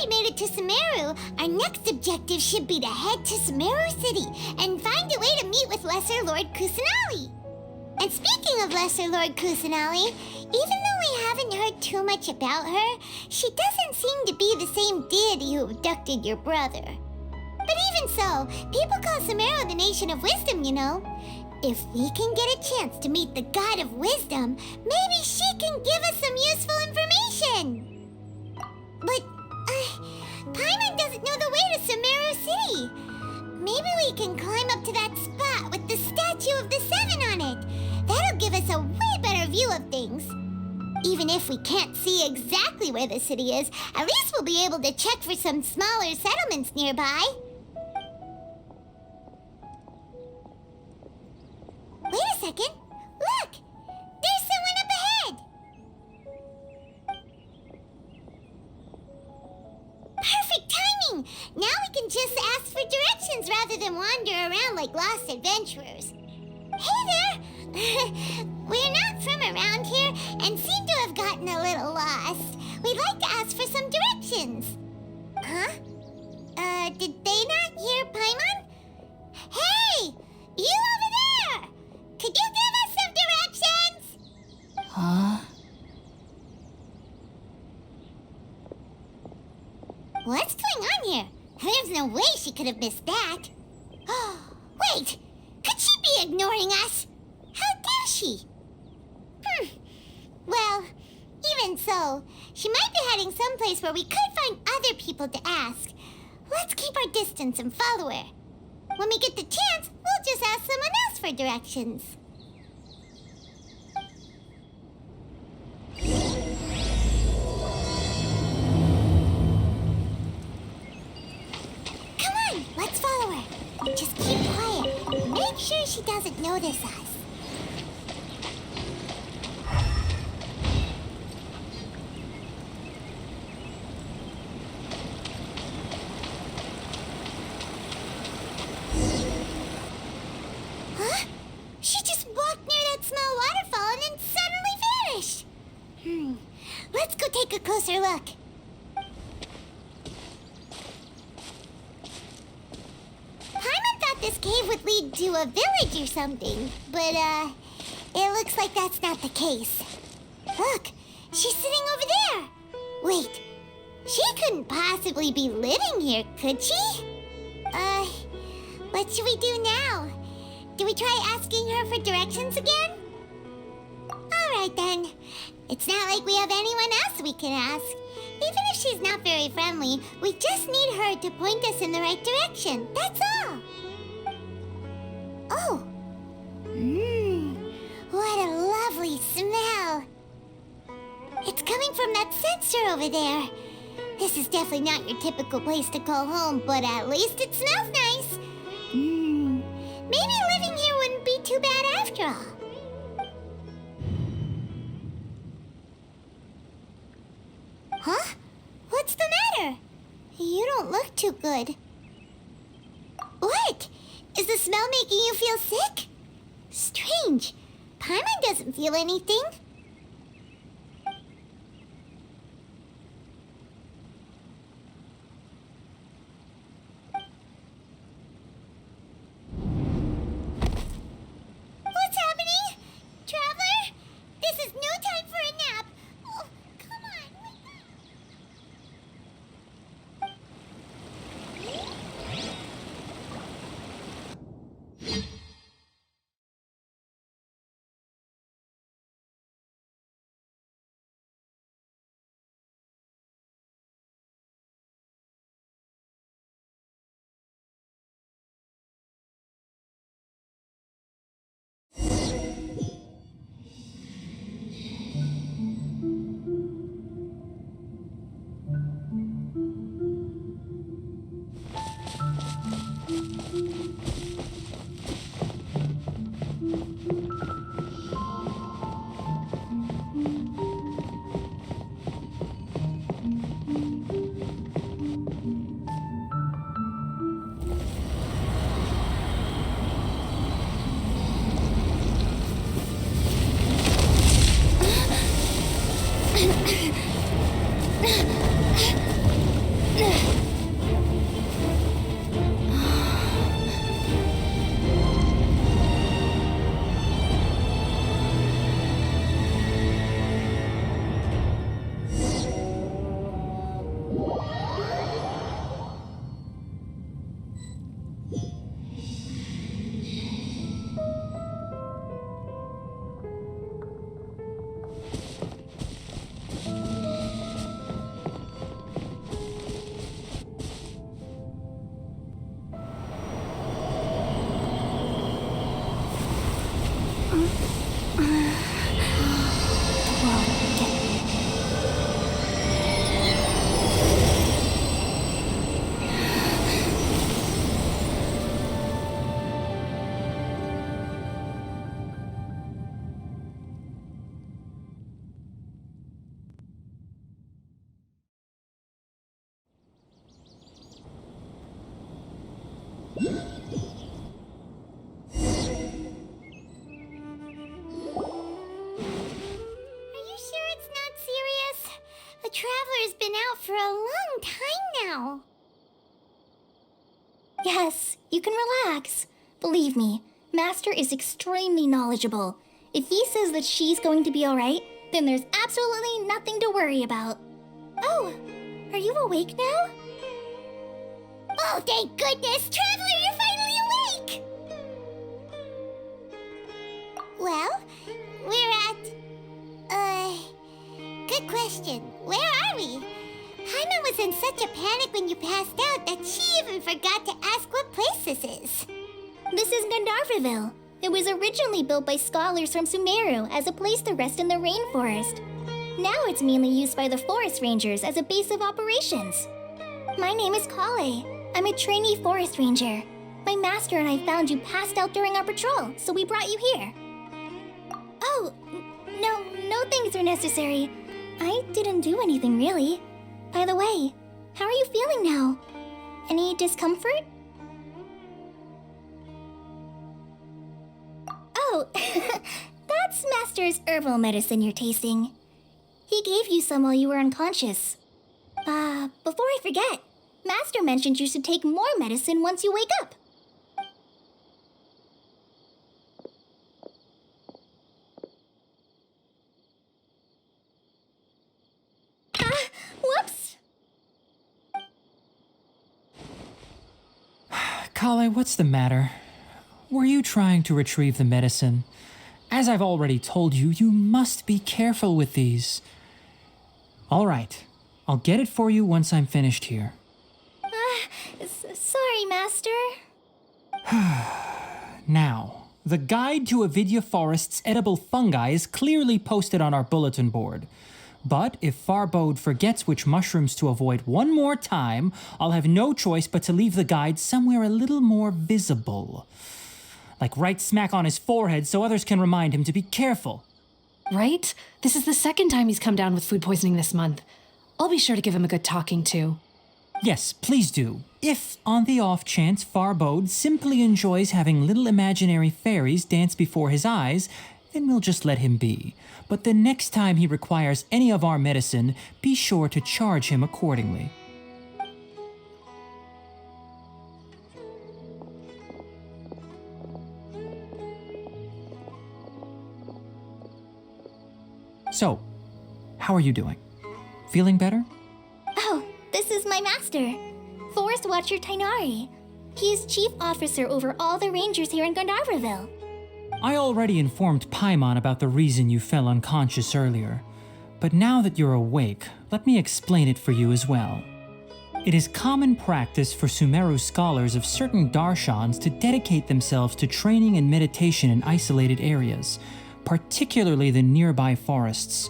we made it to Sumeru, our next objective should be to head to Sumeru City and find a way to meet with Lesser Lord Kusanali. And speaking of Lesser Lord Kusanali, even though we haven't heard too much about her, she doesn't seem to be the same deity who abducted your brother. But even so, people call Sumeru the Nation of Wisdom, you know. If we can get a chance to meet the God of Wisdom, maybe she can give us some useful information. But, Paimon doesn't know the way to Sumeru City. Maybe we can climb up to that spot with the statue of the Seven on it. That'll give us a way better view of things. Even if we can't see exactly where the city is, at least we'll be able to check for some smaller settlements nearby. Wait a second. Look! There's someone up ahead! Perfect timing! Now we can just ask for directions rather than wander around like lost adventurers. Hey there! We're not from around here and seem to have gotten a little lost. We'd like to ask for some directions. Huh? Did they not hear Paimon? Hey! You over there! Could you give us some directions? Huh? What's going on here? There's no way she could have missed that. Wait! Could she be ignoring us? How dare she? Well, even so, she might be heading someplace where we could find other people to ask. Let's keep our distance and follow her. When we get the chance, we'll just ask someone else for directions. Come on, let's follow her. Just keep quiet. Make sure she doesn't notice us. Huh? She just walked near that small waterfall and then suddenly vanished. Let's go take a closer look. Paimon thought this cave would lead to a village or something, but, it looks like that's not the case. Look, she's sitting over there. Wait, she couldn't possibly be living here, could she? What should we do now? Do we try asking her for directions again? Alright then. It's not like we have anyone else we can ask. Even if she's not very friendly, we just need her to point us in the right direction. That's all. Oh. What a lovely smell. It's coming from that sensor over there. This is definitely not your typical place to call home, but at least it smells nice. Maybe living here wouldn't be too bad after all. Huh? What's the matter? You don't look too good. What? Is the smell making you feel sick? Strange. Paimon doesn't feel anything. you sure it's not serious? The Traveler's been out for a long time now. Yes, you can relax. Believe me, Master is extremely knowledgeable. If he says that she's going to be alright, then there's absolutely nothing to worry about. Oh, are you awake now? Oh, thank goodness! Traveler, you're finally awake! Well, we're at... Good question. Where are we? Paimon was in such a panic when you passed out that she even forgot to ask what place this is. This is Gandharvaville. It was originally built by scholars from Sumeru as a place to rest in the rainforest. Now it's mainly used by the forest rangers as a base of operations. My name is Collei. I'm a trainee forest ranger. My master and I found you passed out during our patrol, so we brought you here. Oh, no things are necessary. I didn't do anything really. By the way, how are you feeling now? Any discomfort? Oh, that's Master's herbal medicine you're tasting. He gave you some while you were unconscious. Before I forget, Master mentioned you should take more medicine once you wake up. Whoops! Collei, what's the matter? Were you trying to retrieve the medicine? As I've already told you, you must be careful with these. All right, I'll get it for you once I'm finished here. Sorry, Master. Now, the guide to Avidya Forest's edible fungi is clearly posted on our bulletin board. But if Farbode forgets which mushrooms to avoid one more time, I'll have no choice but to leave the guide somewhere a little more visible. Like right smack on his forehead so others can remind him to be careful. Right? This is the second time he's come down with food poisoning this month. I'll be sure to give him a good talking to. Yes, please do. If, on the off chance, Farbode simply enjoys having little imaginary fairies dance before his eyes, then we'll just let him be. But the next time he requires any of our medicine, be sure to charge him accordingly. So, how are you doing? Feeling better? Oh, this is my master, Forest Watcher Tighnari. He is chief officer over all the rangers here in Gandharvaville. I already informed Paimon about the reason you fell unconscious earlier, but now that you're awake, let me explain it for you as well. It is common practice for Sumeru scholars of certain darshans to dedicate themselves to training and meditation in isolated areas, particularly the nearby forests.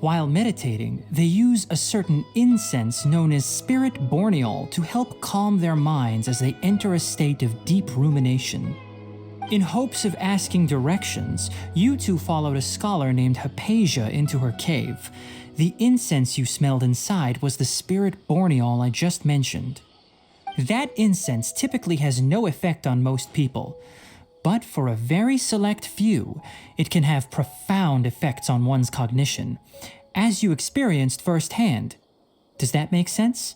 While meditating, they use a certain incense known as spirit borneol to help calm their minds as they enter a state of deep rumination. In hopes of asking directions, you two followed a scholar named Hypatia into her cave. The incense you smelled inside was the spirit borneol I just mentioned. That incense typically has no effect on most people, but for a very select few, it can have profound effects on one's cognition, as you experienced firsthand. Does that make sense?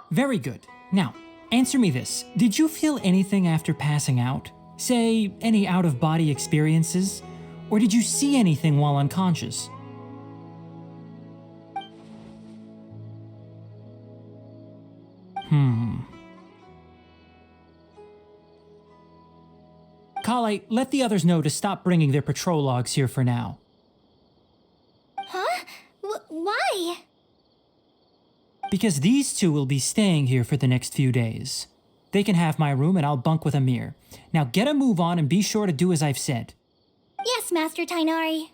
Very good. Now, answer me this. Did you feel anything after passing out? Say, any out-of-body experiences? Or did you see anything while unconscious? Collei, let the others know to stop bringing their patrol logs here for now. Huh? Why? Because these two will be staying here for the next few days. They can have my room and I'll bunk with Amir. Now get a move on and be sure to do as I've said. Yes, Master Tighnari.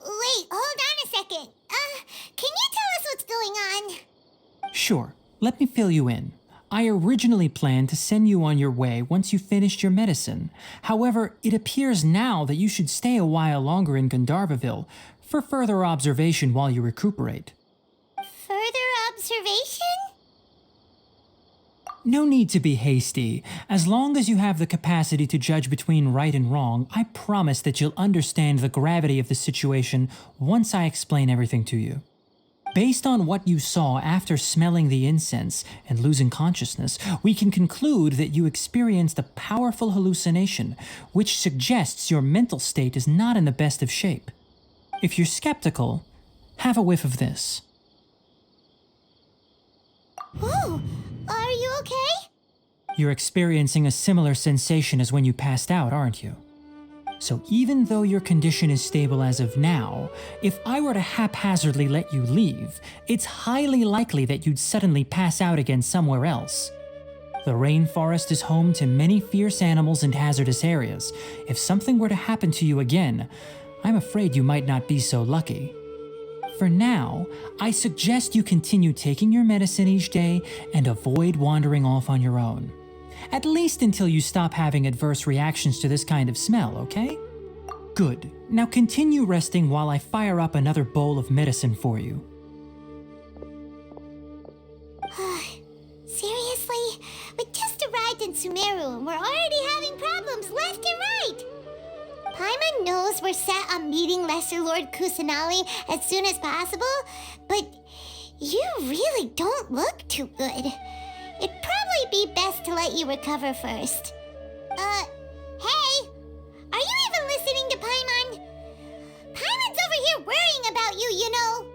Wait, hold on a second. Can you tell us what's going on? Sure, let me fill you in. I originally planned to send you on your way once you finished your medicine. However, it appears now that you should stay a while longer in Gandharvaville for further observation while you recuperate. observation? No need to be hasty. As long as you have the capacity to judge between right and wrong, I promise that you'll understand the gravity of the situation once I explain everything to you. Based on what you saw after smelling the incense and losing consciousness, we can conclude that you experienced a powerful hallucination, which suggests your mental state is not in the best of shape. If you're skeptical, have a whiff of this. Whoa, are you okay? You're experiencing a similar sensation as when you passed out, aren't you? So even though your condition is stable as of now, if I were to haphazardly let you leave, it's highly likely that you'd suddenly pass out again somewhere else. The rainforest is home to many fierce animals and hazardous areas. If something were to happen to you again, I'm afraid you might not be so lucky. For now, I suggest you continue taking your medicine each day and avoid wandering off on your own. At least until you stop having adverse reactions to this kind of smell, okay? Good. Now continue resting while I fire up another bowl of medicine for you. Seriously? We just arrived in Sumeru and we're already having problems left and right! Paimon knows we're set on meeting Lesser Lord Kusanali as soon as possible, but you really don't look too good. It'd probably be best to let you recover first. Hey! Are you even listening to Paimon? Paimon's over here worrying about you, you know!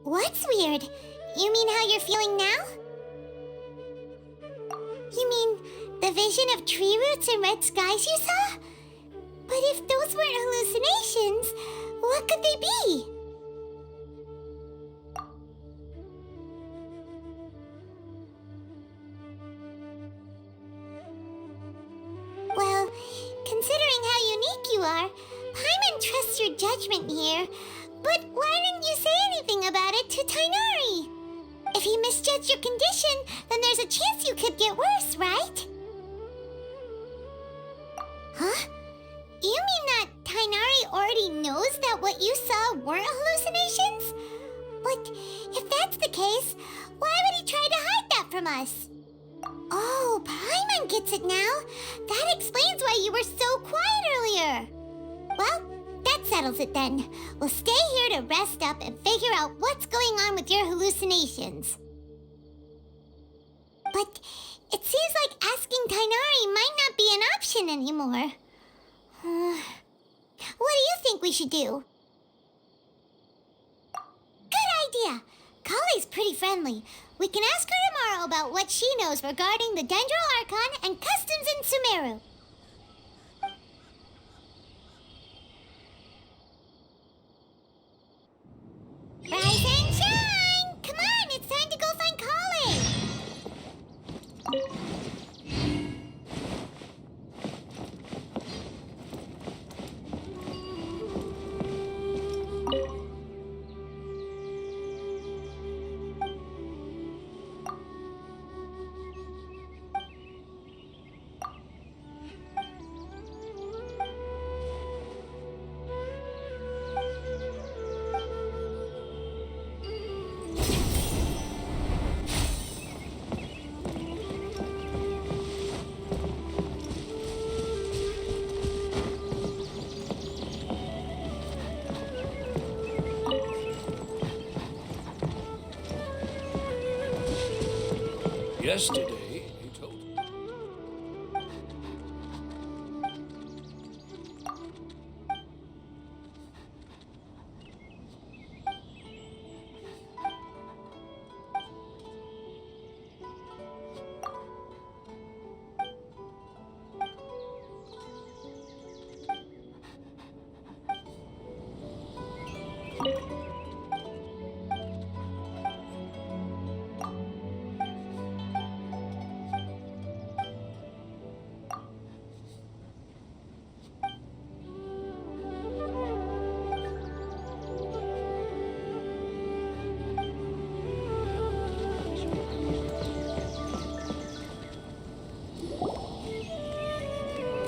What's weird? You mean how you're feeling now? You mean the vision of tree roots and red skies you saw? But if those weren't hallucinations, what could they be? Well, considering how unique you are, Paimon trusts your judgment here. But why didn't you say anything about it to Tighnari? If he misjudged your condition, then there's a chance you could get worse, right? Huh? You mean that Tighnari already knows that what you saw weren't hallucinations? But if that's the case, why would he try to hide that from us? Oh, Paimon gets it now. That explains why you were so quiet earlier. Well, that settles it then. We'll stay here to rest up and figure out what's going on with your hallucinations. But it seems like asking Tighnari might not be an option anymore. What do you think we should do? Good idea. Collei's pretty friendly. We can ask her tomorrow about what she knows regarding the Dendro Archon and customs in Sumeru. Rise and shine! Come on, it's time to go find Collei! Yesterday, he told me.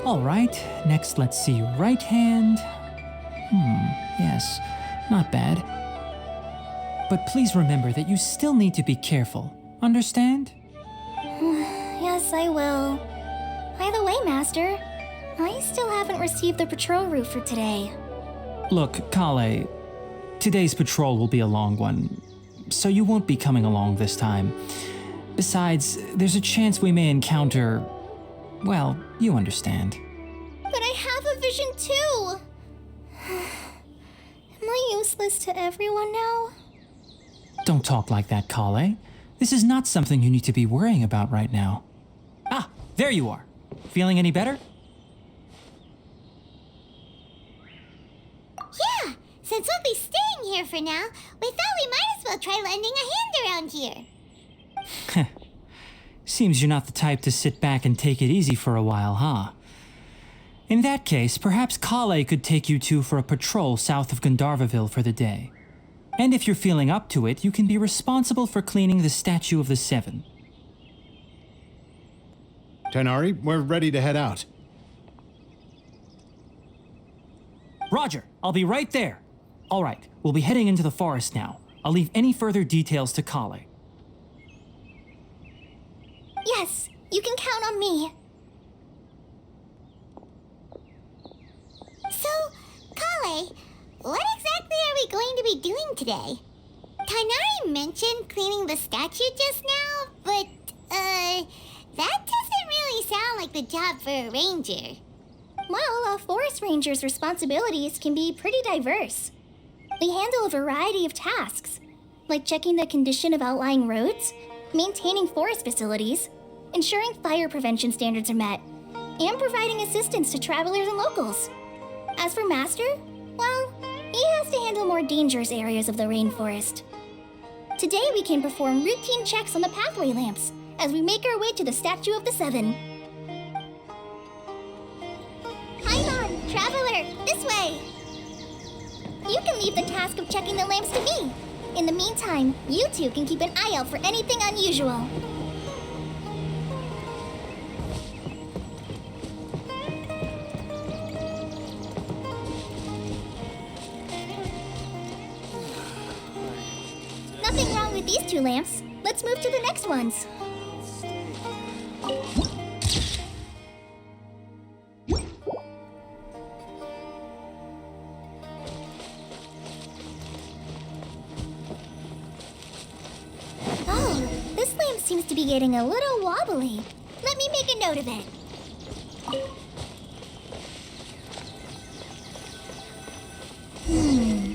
All right, next let's see your right hand. Yes, not bad. But please remember that you still need to be careful. Understand? Yes, I will. By the way, Master, I still haven't received the patrol route for today. Look, Collei, today's patrol will be a long one, so you won't be coming along this time. Besides, there's a chance we may encounter... well, you understand. But I have a vision too! Am I useless to everyone now? Don't talk like that, Collei. This is not something you need to be worrying about right now. Ah, there you are. Feeling any better? Yeah, since we'll be staying here for now, we thought we might as well try lending a hand around here. Seems you're not the type to sit back and take it easy for a while, huh? In that case, perhaps Collei could take you two for a patrol south of Gandharvaville for the day. And if you're feeling up to it, you can be responsible for cleaning the Statue of the Seven. Tighnari, we're ready to head out. Roger, I'll be right there. All right, we'll be heading into the forest now. I'll leave any further details to Collei. Yes, you can count on me. So, Collei, what exactly are we going to be doing today? Tighnari mentioned cleaning the statue just now, but, that doesn't really sound like the job for a ranger. Well, a forest ranger's responsibilities can be pretty diverse. They handle a variety of tasks, like checking the condition of outlying roads, maintaining forest facilities, ensuring fire prevention standards are met, and providing assistance to travelers and locals. As for Master, well, he has to handle more dangerous areas of the rainforest. Today we can perform routine checks on the pathway lamps as we make our way to the Statue of the Seven. Paimon, traveler, this way! You can leave the task of checking the lamps to me. In the meantime, you two can keep an eye out for anything unusual. Nothing wrong with these two lamps. Let's move to the next ones. Oh, this lamp seems to be getting a little wobbly. Let me make a note of it.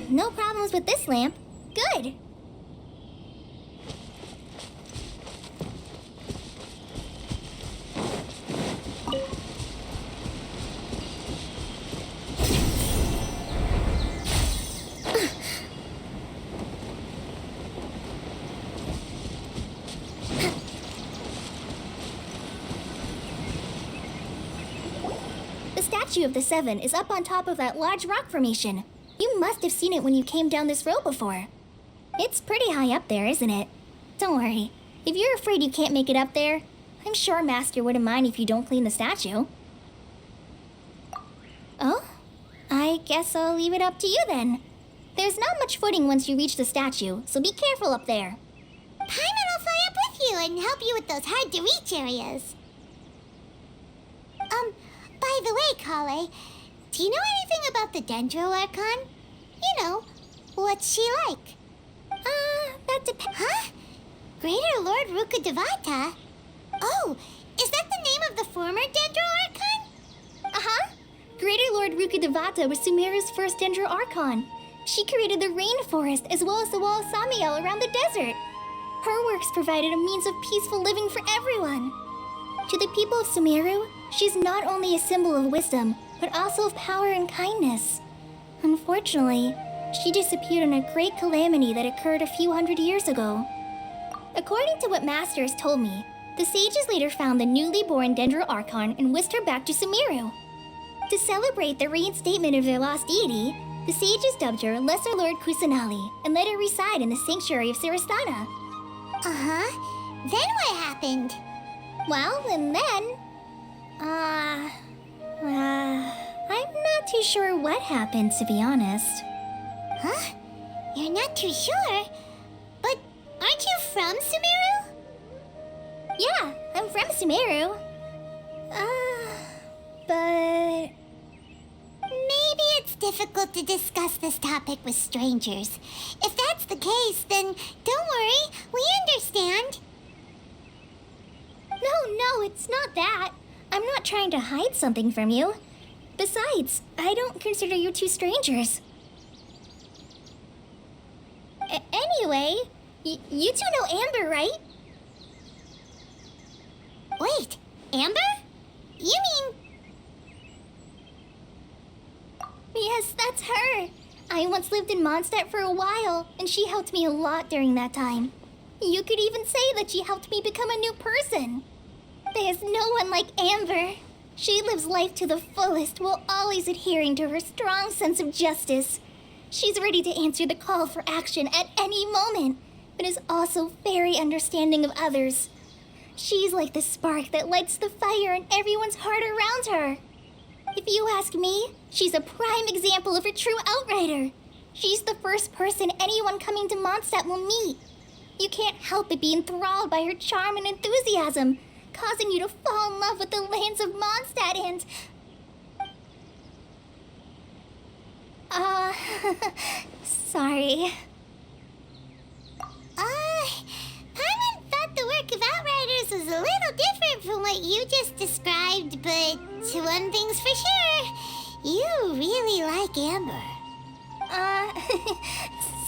No problems with this lamp. Good. The Statue of the Seven is up on top of that large rock formation. You must have seen it when you came down this road before. It's pretty high up there, isn't it? Don't worry. If you're afraid you can't make it up there, I'm sure Master wouldn't mind if you don't clean the statue. Oh? I guess I'll leave it up to you then. There's not much footing once you reach the statue, so be careful up there. Paimon will fly up with you and help you with those hard-to-reach areas. By the way, Collei, do you know anything about the Dendro Archon? You know, what's she like? That depends. Huh? Greater Lord Rukkhadevata? Oh, is that the name of the former Dendro Archon? Uh-huh. Greater Lord Rukkhadevata was Sumeru's first Dendro Archon. She created the rainforest as well as the wall of Samiel around the desert. Her works provided a means of peaceful living for everyone. To the people of Sumeru, she's not only a symbol of wisdom, but also of power and kindness. Unfortunately, she disappeared in a great calamity that occurred a few hundred years ago. According to what Master has told me, the sages later found the newly born Dendro Archon and whisked her back to Sumeru. To celebrate the reinstatement of their lost deity, the sages dubbed her Lesser Lord Kusanali and let her reside in the sanctuary of Sarastana. Uh-huh. Then what happened? Well, and then... I'm not too sure what happened, to be honest. Huh? You're not too sure? from Sumeru? Yeah, I'm from Sumeru. But... Maybe it's difficult to discuss this topic with strangers. If that's the case, then don't worry, we understand. No, it's not that. I'm not trying to hide something from you. Besides, I don't consider you two strangers. Anyway, you two know Amber, right? Wait, Amber? You mean... Yes, that's her. I once lived in Mondstadt for a while, and she helped me a lot during that time. You could even say that she helped me become a new person. There's no one like Amber. She lives life to the fullest while always adhering to her strong sense of justice. She's ready to answer the call for action at any moment, but is also very understanding of others. She's like the spark that lights the fire in everyone's heart around her. If you ask me, she's a prime example of a true outrider. She's the first person anyone coming to Mondstadt will meet. You can't help but be enthralled by her charm and enthusiasm, causing you to fall in love with the lands of Mondstadt and... sorry. Paimon thought the work of Outriders was a little different from what you just described, but one thing's for sure, you really like Amber.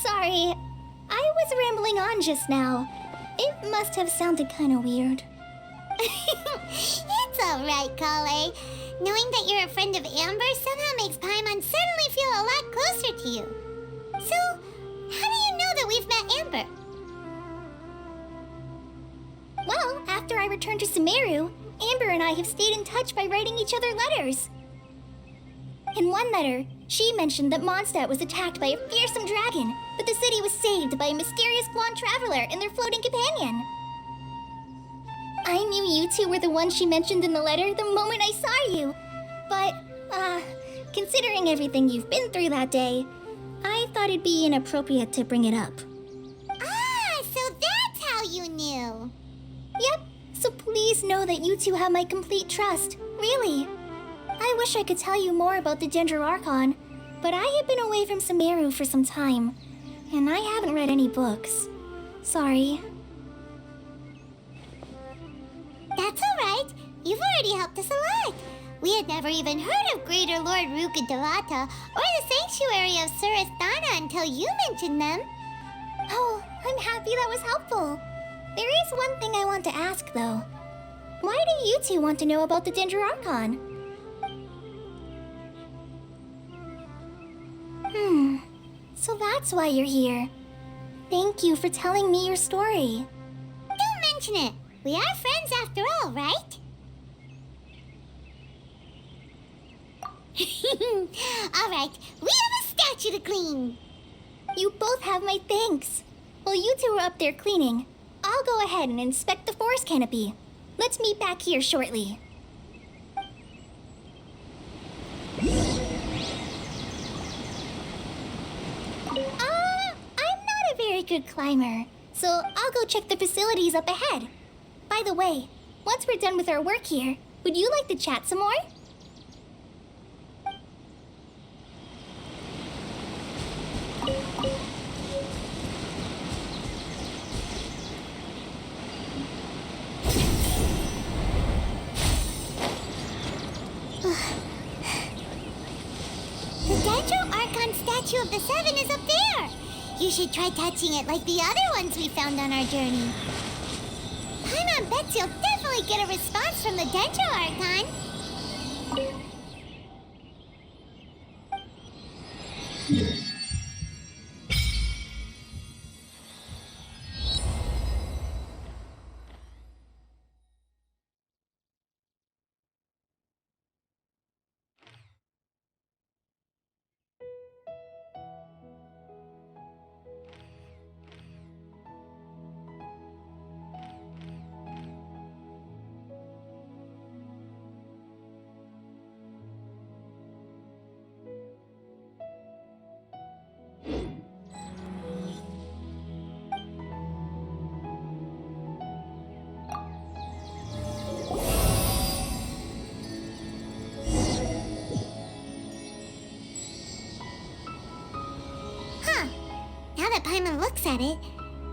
Sorry. I was rambling on just now. It must have sounded kind of weird. It's alright, Collei. Knowing that you're a friend of Amber somehow makes Paimon suddenly feel a lot closer to you. So, how do you know that we've met Amber? Well, after I returned to Sumeru, Amber and I have stayed in touch by writing each other letters. In one letter, she mentioned that Mondstadt was attacked by a fearsome dragon, but the city was saved by a mysterious blonde traveler and their floating companion. I knew you two were the ones she mentioned in the letter the moment I saw you. But, considering everything you've been through that day, I thought it'd be inappropriate to bring it up. Ah, so that's how you knew. Yep, so please know that you two have my complete trust, really. I wish I could tell you more about the Ginger Archon, but I have been away from Sumeru for some time, and I haven't read any books. Sorry. That's alright. You've already helped us a lot. We had never even heard of Greater Lord Rukadavata or the Sanctuary of Surasthana until you mentioned them. Oh, I'm happy that was helpful. There is one thing I want to ask, though. Why do you two want to know about the Ginger Archon? So that's why you're here. Thank you for telling me your story. Don't mention it. We are friends after all, right? Alright, we have a statue to clean. You both have my thanks. While you two are up there cleaning, I'll go ahead and inspect the forest canopy. Let's meet back here shortly. I'm not a very good climber, so I'll go check the facilities up ahead. By the way, once we're done with our work here, would you like to chat some more? The Dendro Archon statue of the Seven is up there. You should try touching it like the other ones we found on our journey. Paimon bets you'll definitely get a response from the Dendro Archon. Paimon looks at it,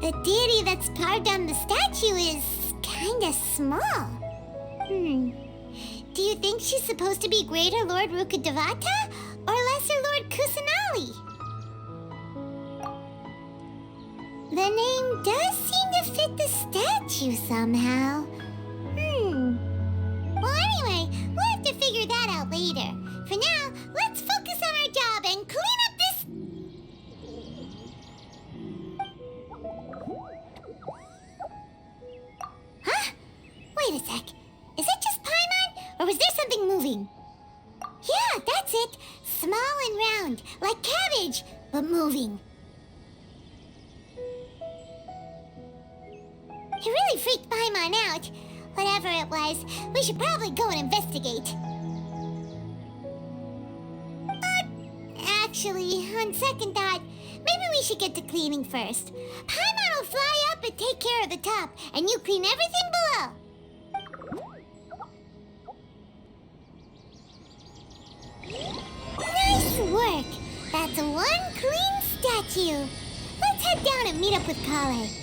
the deity that's carved on the statue is kinda small. Do you think she's supposed to be Greater Lord Rukkhadevata or Lesser Lord Kusanali? The name does seem to fit the statue somehow. Well, anyway, we'll have to figure that out later. For now, let's focus on our job and clean up this... Huh? Wait a sec. Is it just Paimon, or was there something moving? Yeah, that's it. Small and round, like cabbage, but moving. It really freaked Paimon out. Whatever it was, we should probably go and investigate. Actually, on second thought, maybe we should get to cleaning first. Paimon will fly up and take care of the top, and you clean everything below. Nice work! That's one clean statue. Let's head down and meet up with Collei.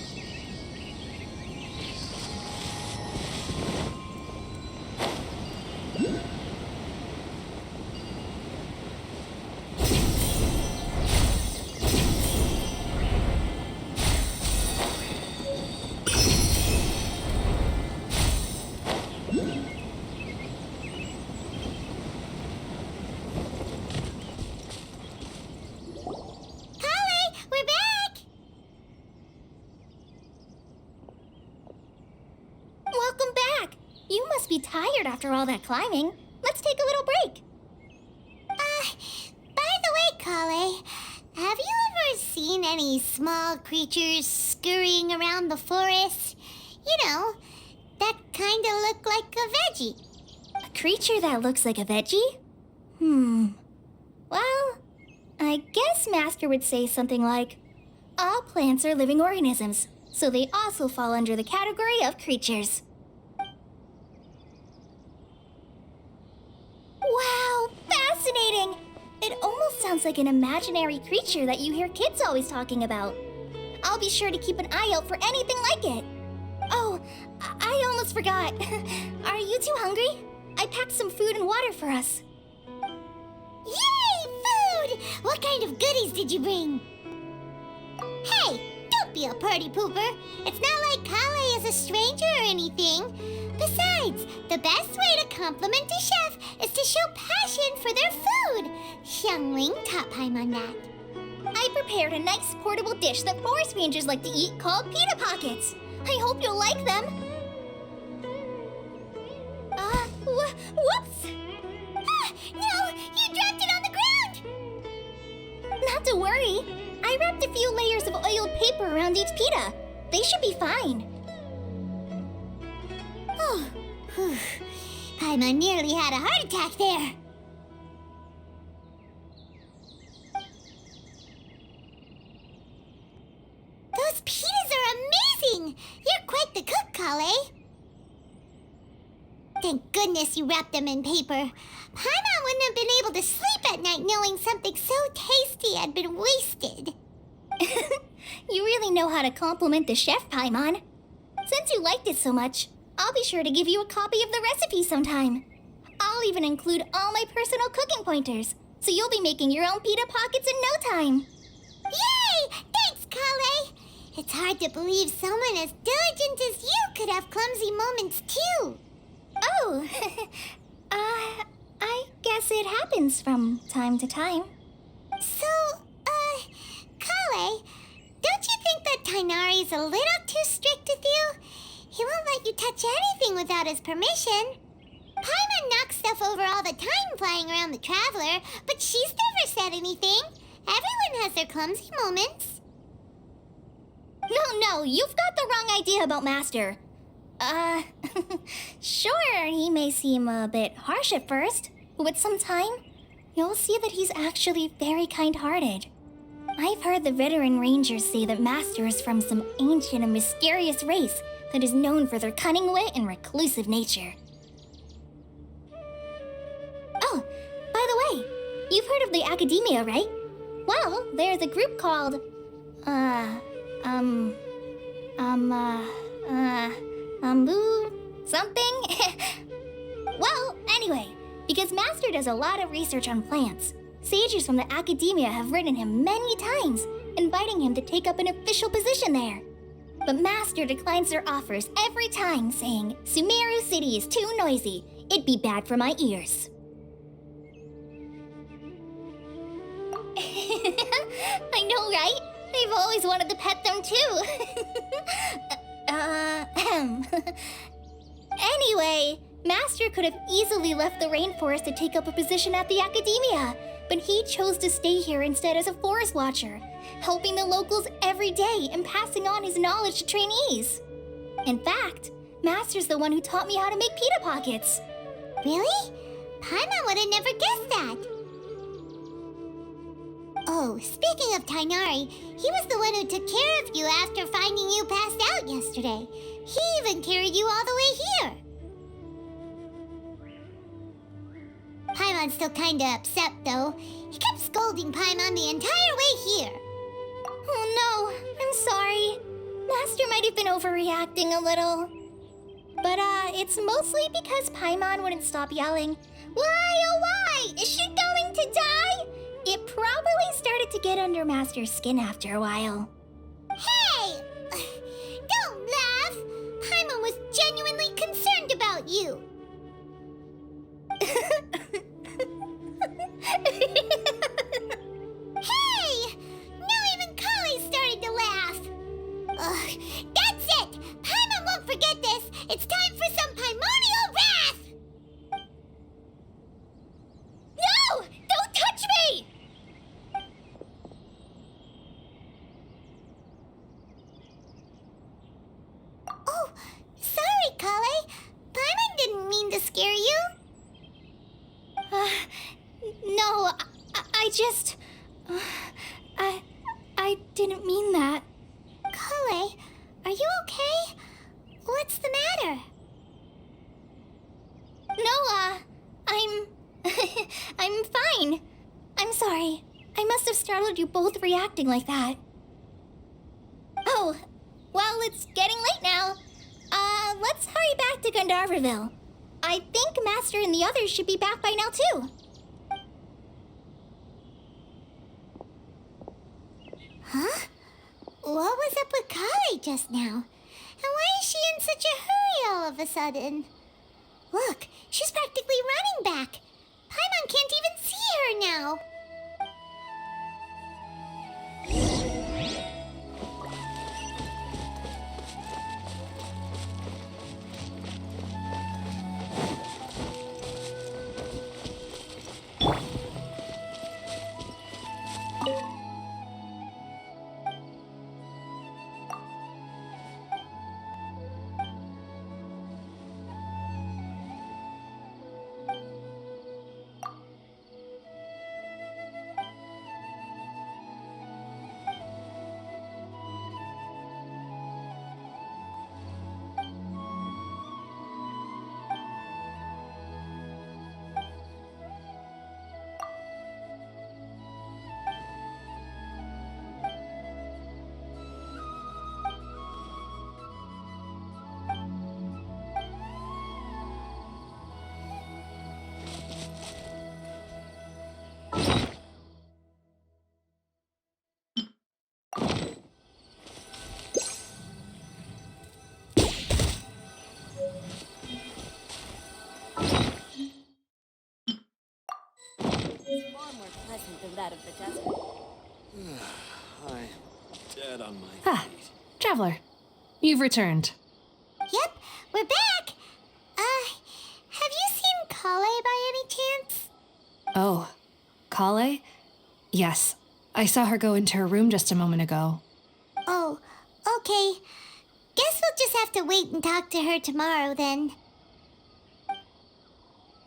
Tired after all that climbing. Let's take a little break. By the way, Collei, have you ever seen any small creatures scurrying around the forest? You know, that kind of look like a veggie. A creature that looks like a veggie? Well, I guess Master would say something like, all plants are living organisms, so they also fall under the category of creatures. Wow, fascinating! It almost sounds like an imaginary creature that you hear kids always talking about. I'll be sure to keep an eye out for anything like it. Oh, I almost forgot. Are you two hungry? I packed some food and water for us. Yay, food! What kind of goodies did you bring? Hey, don't be a party pooper. It's not like Collei is a stranger or anything. Besides, the best way to compliment a chef is to show passion for their food. Xiangling taught Paimon that. I prepared a nice portable dish that forest rangers like to eat called pita pockets. I hope you'll like them. Whoops! No, you dropped it on the ground! Not to worry. I wrapped a few layers of oiled paper around each pita. They should be fine. Oh, whew. Paimon nearly had a heart attack there. Those pitas are amazing! You're quite the cook, Collei. Thank goodness you wrapped them in paper. Paimon wouldn't have been able to sleep at night knowing something so tasty had been wasted. You really know how to compliment the chef, Paimon. Since you liked it so much, I'll be sure to give you a copy of the recipe sometime. I'll even include all my personal cooking pointers, so you'll be making your own pita pockets in no time. Yay! Thanks, Collei! It's hard to believe someone as diligent as you could have clumsy moments, too. Oh, I guess it happens from time to time. So, Collei, don't you think that Tighnari's a little too strict with you? He won't let you touch anything without his permission. Paimon knocks stuff over all the time flying around the Traveler, but she's never said anything. Everyone has their clumsy moments. No, you've got the wrong idea about Master. Sure, he may seem a bit harsh at first, but with some time, you'll see that he's actually very kind-hearted. I've heard the Withering Rangers say that Master is from some ancient and mysterious race that is known for their cunning wit and reclusive nature. Oh, by the way, you've heard of the Academia, right? Well, there's a group called... Something? Well, anyway, because Master does a lot of research on plants, sages from the academia have written him many times, inviting him to take up an official position there. But Master declines their offers every time, saying, Sumeru City is too noisy. It'd be bad for my ears. I know, right? I've always wanted to pet them too. Anyway, Master could have easily left the rainforest to take up a position at the academia, but he chose to stay here instead as a forest watcher, helping the locals every day and passing on his knowledge to trainees. In fact, Master's the one who taught me how to make pita pockets. Really? Paimon would have never guessed that. Oh, speaking of Tighnari, he was the one who took care of you after finding you passed out yesterday. He even carried you all the way here. Paimon's still kinda upset, though. He kept scolding Paimon the entire way here. Oh no, I'm sorry. Master might have been overreacting a little. But it's mostly because Paimon wouldn't stop yelling, "Why, oh why? Is she going to die?" It probably started to get under Master's skin after a while. Hey! Don't laugh! Paimon was genuinely concerned about you. Hey! Now even Collei started to laugh. Ugh, that's it! Paimon won't forget this! It's time for some primordial wrath! No! Don't touch me! Oh, sorry, Collei. Paimon didn't mean to scare you. No, I just... I didn't mean that. Collei, are you okay? What's the matter? No, I'm... I'm fine. I'm sorry. I must have startled you both reacting like that. Oh, well, it's getting late now. Let's hurry back to Gandharville. I think Master and the others should be back by now, too. Huh? What was up with Collei just now? And why is she in such a hurry all of a sudden? Look, she's practically running back. Paimon can't even see her now. Than that of the desert. I'm dead on my Ah, feet. Traveler, you've returned. Yep, we're back. Have you seen Collei by any chance? Oh, Collei? Yes, I saw her go into her room just a moment ago. Oh, okay. Guess we'll just have to wait and talk to her tomorrow then.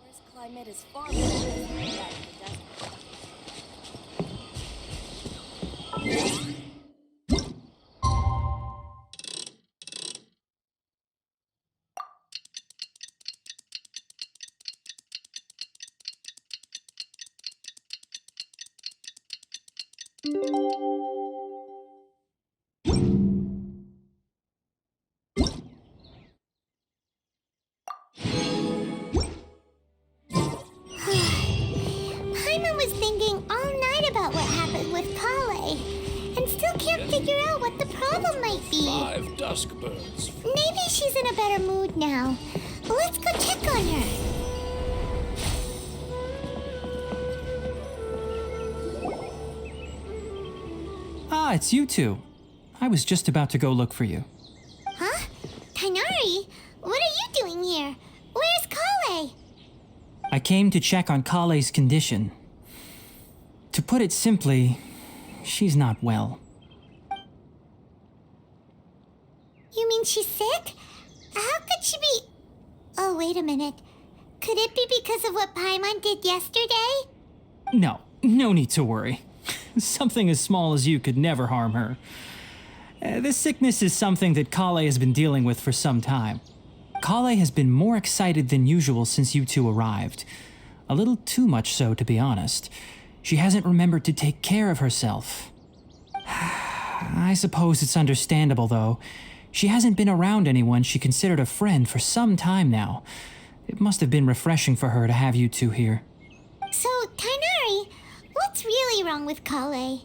This climate is far more pleasant than that of the desert. can't figure out what the problem might be. 5 dusk birds. Maybe she's in a better mood now. Let's go check on her. Ah, it's you two. I was just about to go look for you. Huh? Tighnari? What are you doing here? Where's Collei? I came to check on Collei's condition. To put it simply, she's not well. You mean she's sick? How could she be... Oh, wait a minute. Could it be because of what Paimon did yesterday? No need to worry. Something as small as you could never harm her. This sickness is something that Collei has been dealing with for some time. Collei has been more excited than usual since you two arrived. A little too much so, to be honest. She hasn't remembered to take care of herself. I suppose it's understandable, though. She hasn't been around anyone she considered a friend for some time now. It must have been refreshing for her to have you two here. So, Tighnari, what's really wrong with Collei?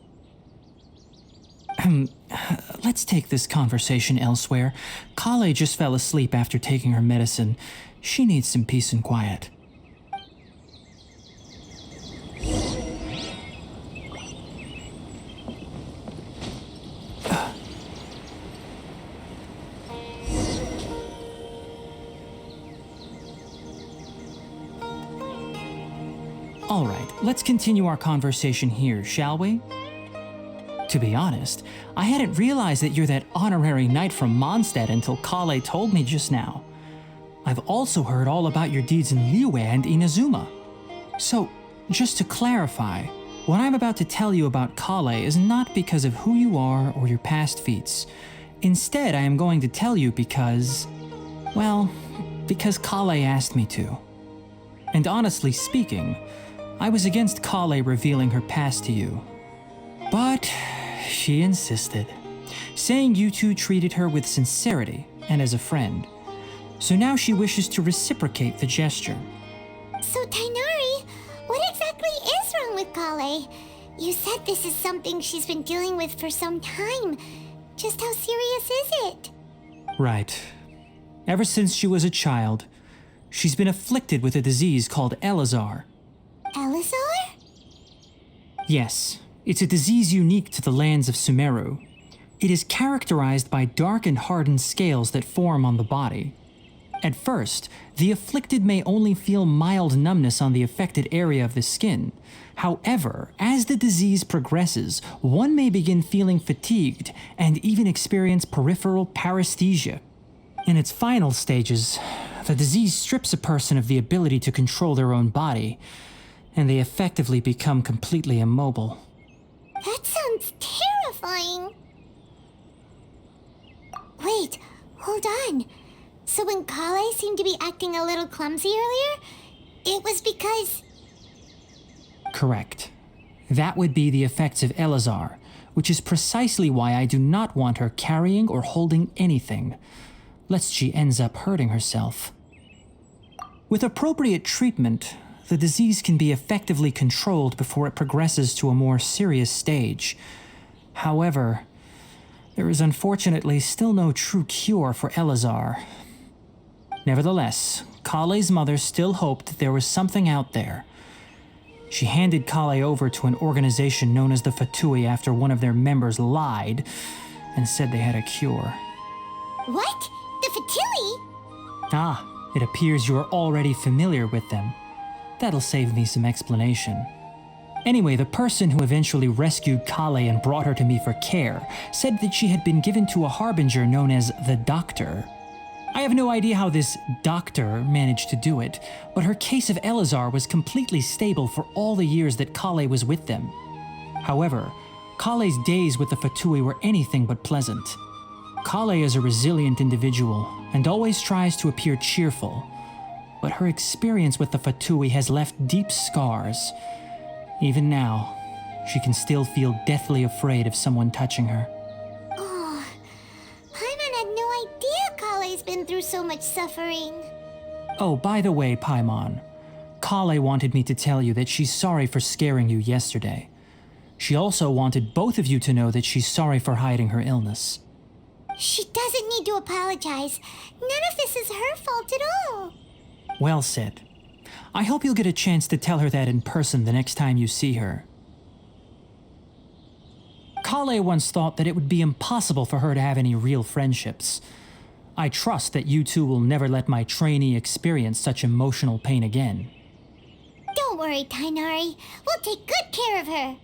Let's take this conversation elsewhere. Collei just fell asleep after taking her medicine. She needs some peace and quiet. All right, let's continue our conversation here, shall we? To be honest, I hadn't realized that you're that honorary knight from Mondstadt until Collei told me just now. I've also heard all about your deeds in Liyue and Inazuma. So, just to clarify, what I'm about to tell you about Collei is not because of who you are or your past feats. Instead, I am going to tell you because... well, because Collei asked me to. And honestly speaking, I was against Collei revealing her past to you. But she insisted, saying you two treated her with sincerity and as a friend. So now she wishes to reciprocate the gesture. So, Tighnari, what exactly is wrong with Collei? You said this is something she's been dealing with for some time. Just how serious is it? Right. Ever since she was a child, she's been afflicted with a disease called Elazar. Elazar? Yes, it's a disease unique to the lands of Sumeru. It is characterized by dark and hardened scales that form on the body. At first, the afflicted may only feel mild numbness on the affected area of the skin. However, as the disease progresses, one may begin feeling fatigued and even experience peripheral paresthesia. In its final stages, the disease strips a person of the ability to control their own body, and they effectively become completely immobile. That sounds terrifying. Wait, hold on. So when Collei seemed to be acting a little clumsy earlier, it was because... Correct. That would be the effects of Elazar, which is precisely why I do not want her carrying or holding anything, lest she ends up hurting herself. With appropriate treatment, the disease can be effectively controlled before it progresses to a more serious stage. However, there is unfortunately still no true cure for Elazar. Nevertheless, Collei's mother still hoped that there was something out there. She handed Collei over to an organization known as the Fatui after one of their members lied and said they had a cure. What? The Fatui? Ah, it appears you are already familiar with them. That'll save me some explanation. Anyway, the person who eventually rescued Collei and brought her to me for care said that she had been given to a harbinger known as the Doctor. I have no idea how this doctor managed to do it, but her case of Elazar was completely stable for all the years that Collei was with them. However, Collei's days with the Fatui were anything but pleasant. Collei is a resilient individual and always tries to appear cheerful, but her experience with the Fatui has left deep scars. Even now, she can still feel deathly afraid of someone touching her. Oh, Paimon had no idea Collei's been through so much suffering. Oh, by the way, Paimon, Collei wanted me to tell you that she's sorry for scaring you yesterday. She also wanted both of you to know that she's sorry for hiding her illness. She doesn't need to apologize. None of this is her fault at all. Well said. I hope you'll get a chance to tell her that in person the next time you see her. Collei once thought that it would be impossible for her to have any real friendships. I trust that you two will never let my trainee experience such emotional pain again. Don't worry, Tighnari. We'll take good care of her.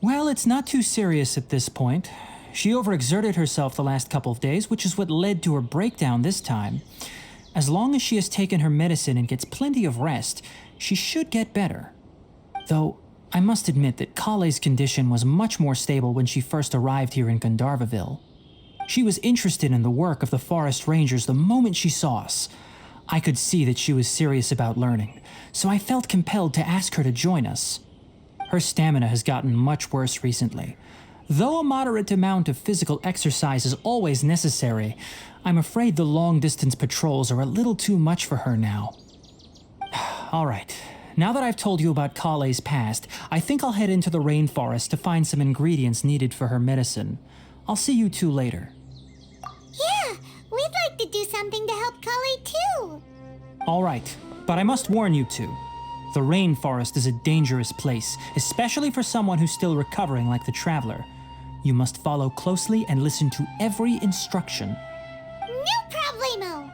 Well, it's not too serious at this point. She overexerted herself the last couple of days, which is what led to her breakdown this time. As long as she has taken her medicine and gets plenty of rest, she should get better. Though, I must admit that Collei's condition was much more stable when she first arrived here in Gandharvaville. She was interested in the work of the forest rangers the moment she saw us. I could see that she was serious about learning, so I felt compelled to ask her to join us. Her stamina has gotten much worse recently. Though a moderate amount of physical exercise is always necessary, I'm afraid the long-distance patrols are a little too much for her now. All right, now that I've told you about Collei's past, I think I'll head into the rainforest to find some ingredients needed for her medicine. I'll see you two later. Yeah, we'd like to do something to help Collei too. All right, but I must warn you two. The rainforest is a dangerous place, especially for someone who's still recovering like the Traveler. You must follow closely and listen to every instruction. No problemo.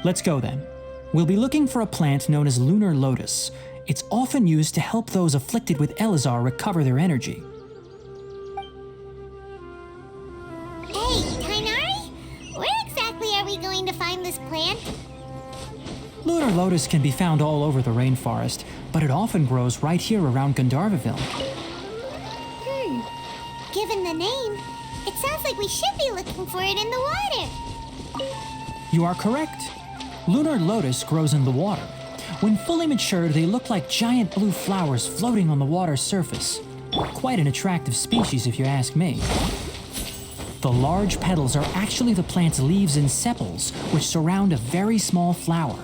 Let's go then. We'll be looking for a plant known as Lunar Lotus. It's often used to help those afflicted with Elazar recover their energy. Hey, Tighnari, where exactly are we going to find this plant? Lunar Lotus can be found all over the rainforest, but it often grows right here around Gandharvaville. Given the name, it sounds like we should be looking for it in the water. You are correct. Lunar Lotus grows in the water. When fully matured, they look like giant blue flowers floating on the water's surface. Quite an attractive species, if you ask me. The large petals are actually the plant's leaves and sepals, which surround a very small flower.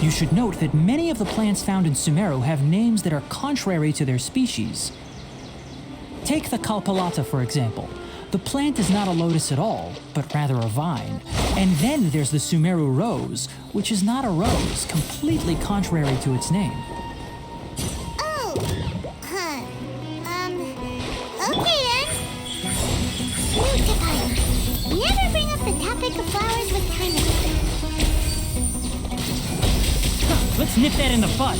You should note that many of the plants found in Sumeru have names that are contrary to their species. Take the Kalpalata, for example. The plant is not a lotus at all, but rather a vine. And then there's the Sumeru rose, which is not a rose, completely contrary to its name. Oh, huh. Okay then. Note to Paimon. Never bring up the topic of flowers with Tighnari. Let's nip that in the bud.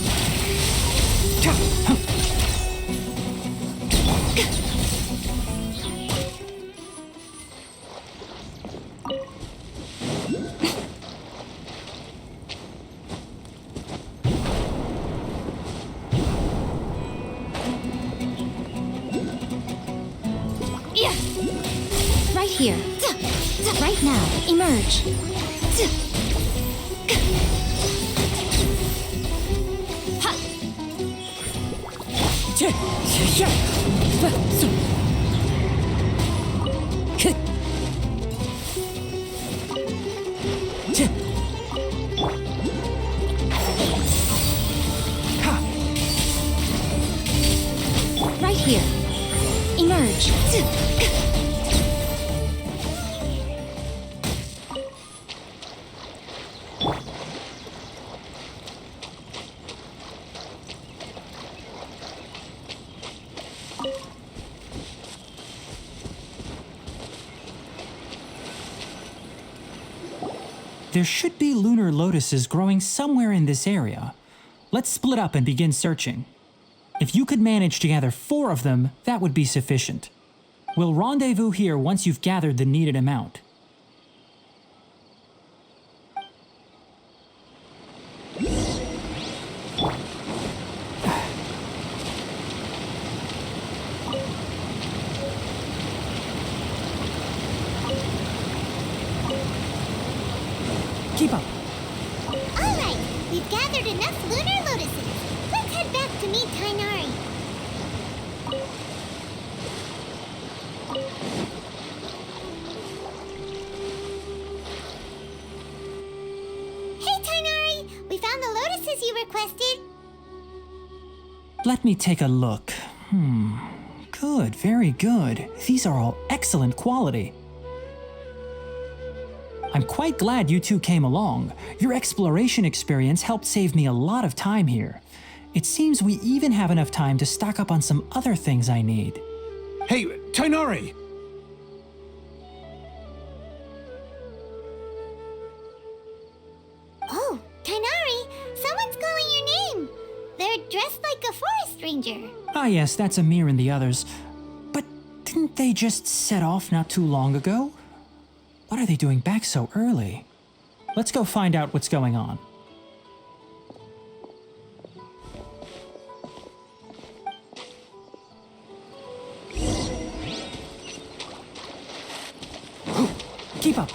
Right here. Right now. Emerge. Right here. Emerge. There should be lunar lotuses growing somewhere in this area. Let's split up and begin searching. If you could manage to gather 4 of them, that would be sufficient. We'll rendezvous here once you've gathered the needed amount. Keep up. All right, we've gathered enough lunar lotuses. Let's head back to meet Tighnari. Hey, Tighnari! We found the lotuses you requested. Let me take a look. Good, very good. These are all excellent quality. I'm quite glad you two came along. Your exploration experience helped save me a lot of time here. It seems we even have enough time to stock up on some other things I need. Hey, Tighnari! Oh, Tighnari, someone's calling your name. They're dressed like a forest ranger. Ah yes, that's Amir and the others. But didn't they just set off not too long ago? What are they doing back so early? Let's go find out what's going on. Keep up.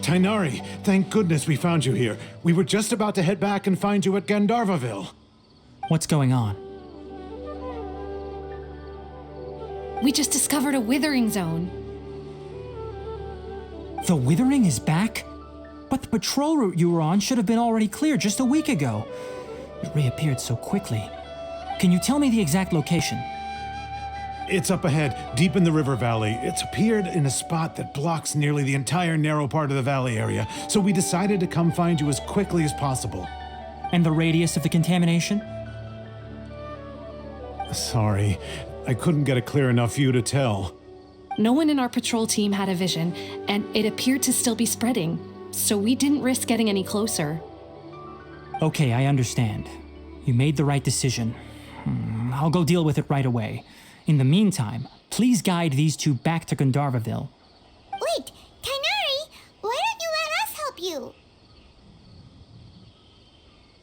Tighnari, thank goodness we found you here. We were just about to head back and find you at Gandharvaville. What's going on? We just discovered a Withering zone. The Withering is back? But the patrol route you were on should have been already clear just a week ago. It reappeared so quickly. Can you tell me the exact location? It's up ahead, deep in the river valley. It's appeared in a spot that blocks nearly the entire narrow part of the valley area, so we decided to come find you as quickly as possible. And the radius of the contamination? Sorry, I couldn't get a clear enough view to tell. No one in our patrol team had a vision, and it appeared to still be spreading, so we didn't risk getting any closer. Okay, I understand. You made the right decision. I'll go deal with it right away. In the meantime, please guide these two back to Gandharvaville. Wait, Tighnari, why don't you let us help you?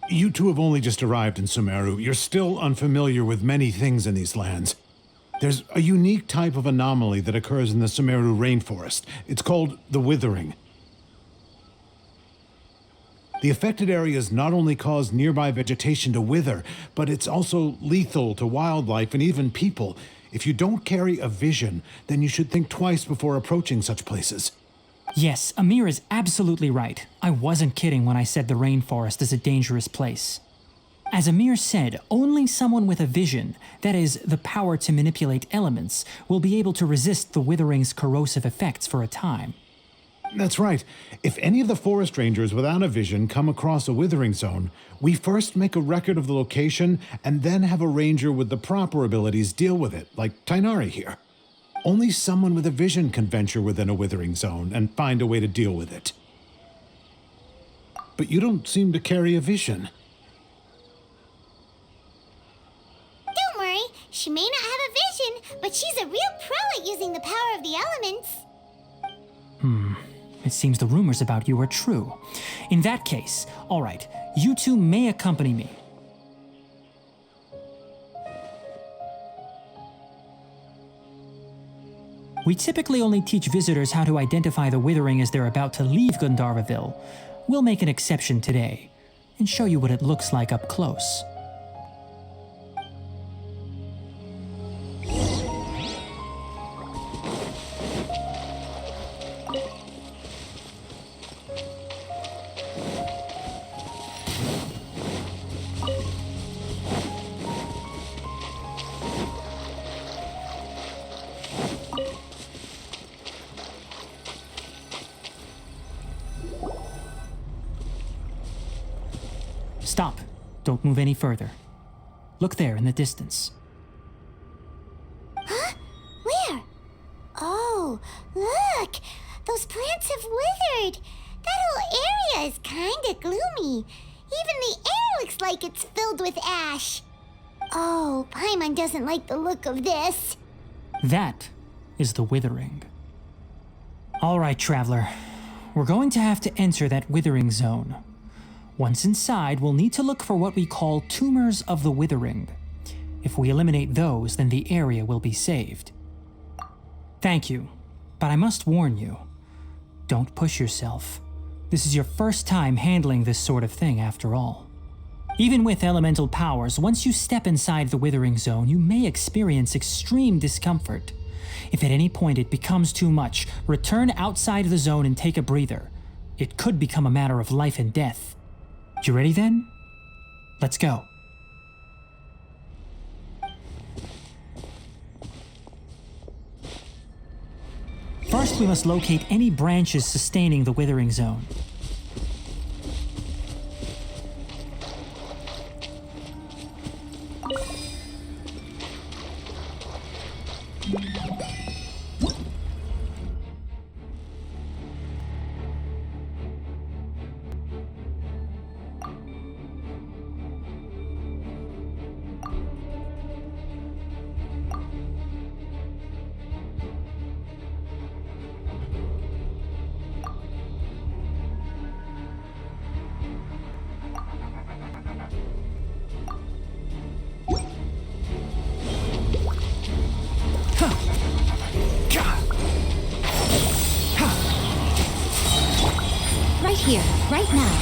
You two have only just arrived in Sumeru. You're still unfamiliar with many things in these lands. There's a unique type of anomaly that occurs in the Sumeru rainforest. It's called the Withering. The affected areas not only cause nearby vegetation to wither, but it's also lethal to wildlife and even people. If you don't carry a vision, then you should think twice before approaching such places. Yes, Amir is absolutely right. I wasn't kidding when I said the rainforest is a dangerous place. As Amir said, only someone with a vision, that is, the power to manipulate elements, will be able to resist the Withering's corrosive effects for a time. That's right. If any of the forest rangers without a vision come across a Withering zone, we first make a record of the location and then have a ranger with the proper abilities deal with it, like Tighnari here. Only someone with a vision can venture within a Withering zone and find a way to deal with it. But you don't seem to carry a vision. Don't worry, she may not have a vision, but she's a real pro at using the power of the elements. It seems the rumors about you are true. In that case, all right, you two may accompany me. We typically only teach visitors how to identify the Withering as they're about to leave Gandharvaville. We'll make an exception today and show you what it looks like up close. Stop. Don't move any further. Look there in the distance. Huh? Where? Oh, look! Those plants have withered! That whole area is kinda gloomy. Even the air looks like it's filled with ash. Oh, Paimon doesn't like the look of this. That is the Withering. All right, traveler. We're going to have to enter that Withering zone. Once inside, we'll need to look for what we call tumors of the Withering. If we eliminate those, then the area will be saved. Thank you, but I must warn you. Don't push yourself. This is your first time handling this sort of thing, after all. Even with elemental powers, once you step inside the Withering zone, you may experience extreme discomfort. If at any point it becomes too much, return outside the zone and take a breather. it could become a matter of life and death. You ready then? Let's go. First, we must locate any branches sustaining the Withering Zone. Right here, right now.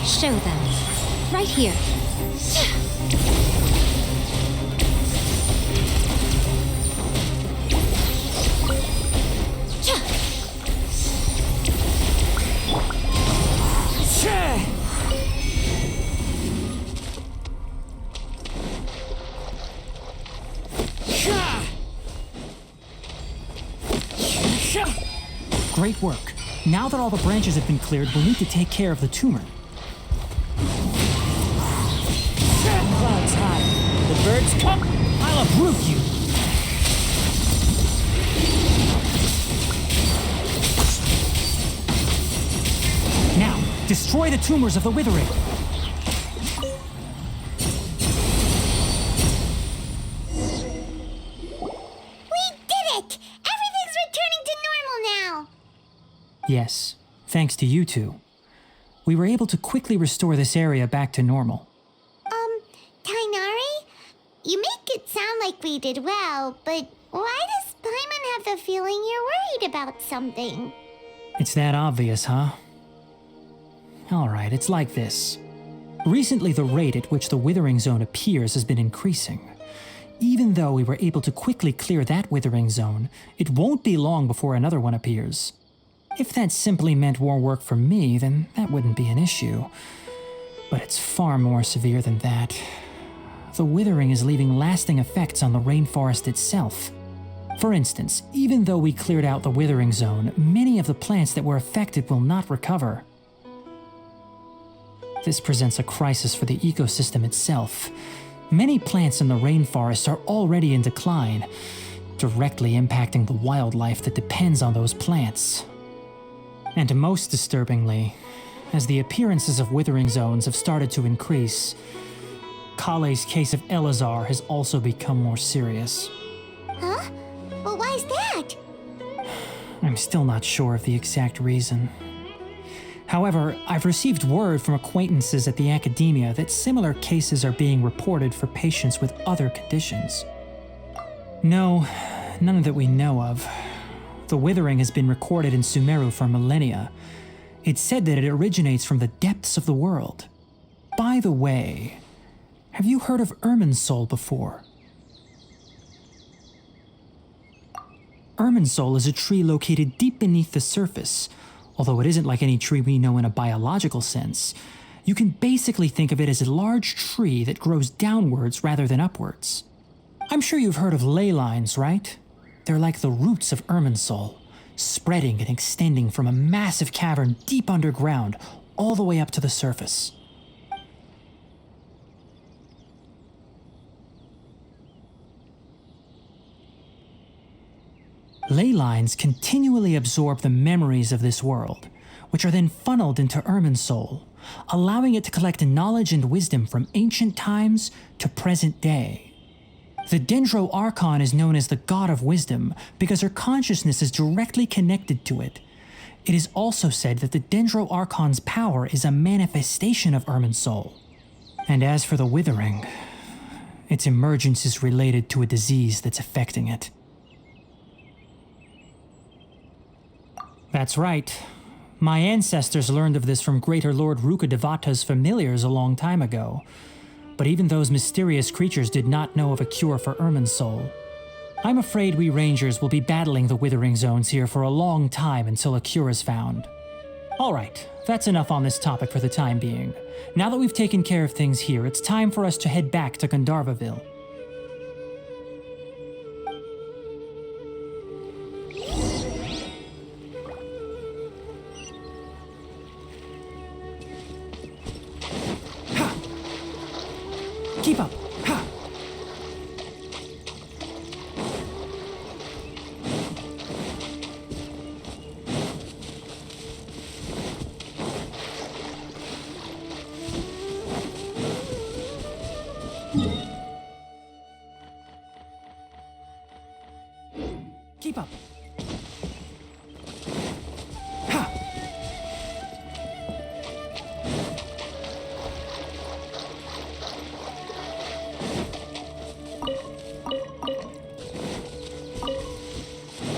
Show them. Right here. Great work. Now that all the branches have been cleared, we'll need to take care of the tumor. Clouds high. The birds come. I'll uproot you! Now, destroy the tumors of the Withering. We did it! Everything's returning to normal now! Yes, thanks to you two. We were able to quickly restore this area back to normal. Tighnari? You make it sound like we did well, but why does Paimon have the feeling you're worried about something? It's that obvious, huh? Alright, it's like this. Recently, the rate at which the Withering Zone appears has been increasing. Even though we were able to quickly clear that Withering Zone, it won't be long before another one appears. If that simply meant more work for me, then that wouldn't be an issue. But it's far more severe than that. The Withering is leaving lasting effects on the rainforest itself. For instance, even though we cleared out the Withering Zone, many of the plants that were affected will not recover. This presents a crisis for the ecosystem itself. Many plants in the rainforest are already in decline, directly impacting the wildlife that depends on those plants. And most disturbingly, as the appearances of Withering Zones have started to increase, Collei's case of Elazar has also become more serious. Huh? Well, why's that? I'm still not sure of the exact reason. However, I've received word from acquaintances at the academia that similar cases are being reported for patients with other conditions. No, none that we know of. The Withering has been recorded in Sumeru for millennia. It's said that it originates from the depths of the world. By the way, have you heard of Irminsul before? Irminsul is a tree located deep beneath the surface. Although it isn't like any tree we know in a biological sense, you can basically think of it as a large tree that grows downwards rather than upwards. I'm sure you've heard of ley lines, right? They're like the roots of Irminsul, spreading and extending from a massive cavern deep underground all the way up to the surface. Ley lines continually absorb the memories of this world, which are then funneled into Irminsul, allowing it to collect knowledge and wisdom from ancient times to present day. The Dendro Archon is known as the God of Wisdom because her consciousness is directly connected to it. It is also said that the Dendro Archon's power is a manifestation of Irminsul. And as for the Withering, its emergence is related to a disease that's affecting it. That's right. My ancestors learned of this from Greater Lord Rukkhadevata's familiars a long time ago. But even those mysterious creatures did not know of a cure for Irminsul. I'm afraid we Rangers will be battling the Withering Zones here for a long time until a cure is found. Alright, that's enough on this topic for the time being. Now that we've taken care of things here, it's time for us to head back to Gandharvaville. Keep up! Ha! Keep up! Ha!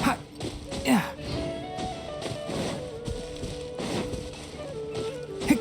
Ha! Yeah! Hick!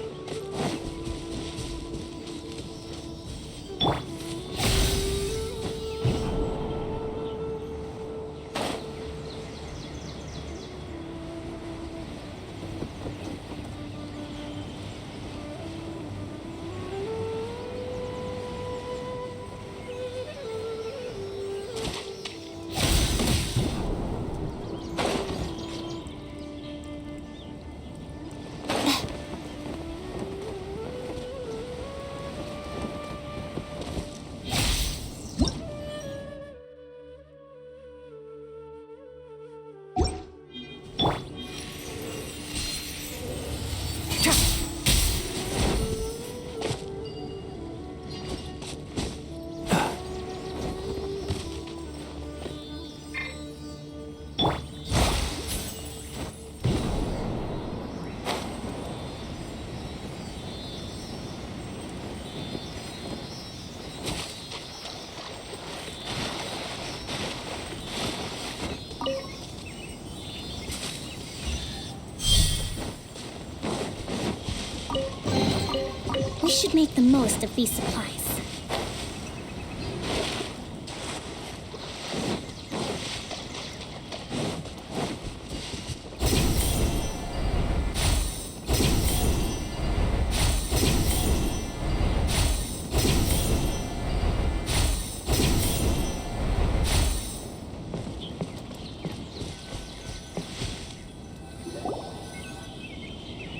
We should make the most of these supplies.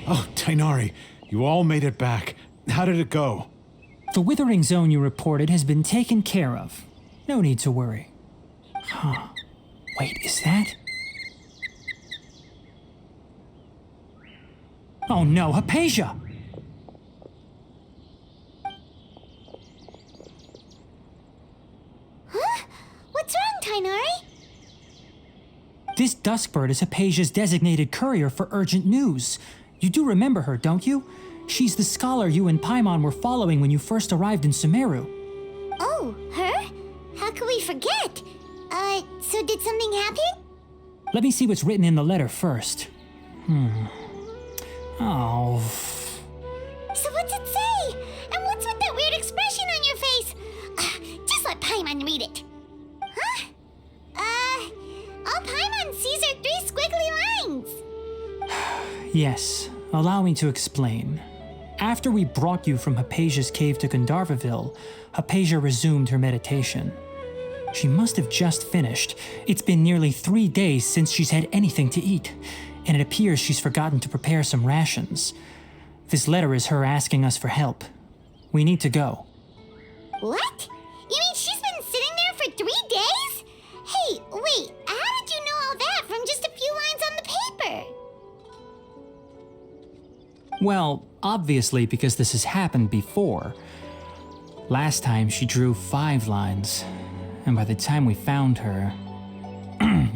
Oh, Tighnari, you all made it back. How did it go? The Withering Zone you reported has been taken care of. No need to worry. Huh. Wait, is that? Oh no, Hypatia! Huh? What's wrong, Tighnari? This Duskbird is Hypatia's designated courier for urgent news. You do remember her, don't you? She's the scholar you and Paimon were following when you first arrived in Sumeru. Oh, her? How could we forget? So did something happen? Let me see what's written in the letter first. Oh. So what's it say? And what's with that weird expression on your face? Just let Paimon read it. Huh? All Paimon sees are 3 squiggly lines. Yes, allow me to explain. After we brought you from Hypatia's cave to Gandharvaville, Hypatia resumed her meditation. She must have just finished. It's been nearly 3 days since she's had anything to eat, and it appears she's forgotten to prepare some rations. This letter is her asking us for help. We need to go. What? You mean she's been sitting there for 3 days? Hey, wait, how did you know all that from just a few lines on the paper? Well, obviously because this has happened before. Last time she drew 5 lines, and by the time we found her...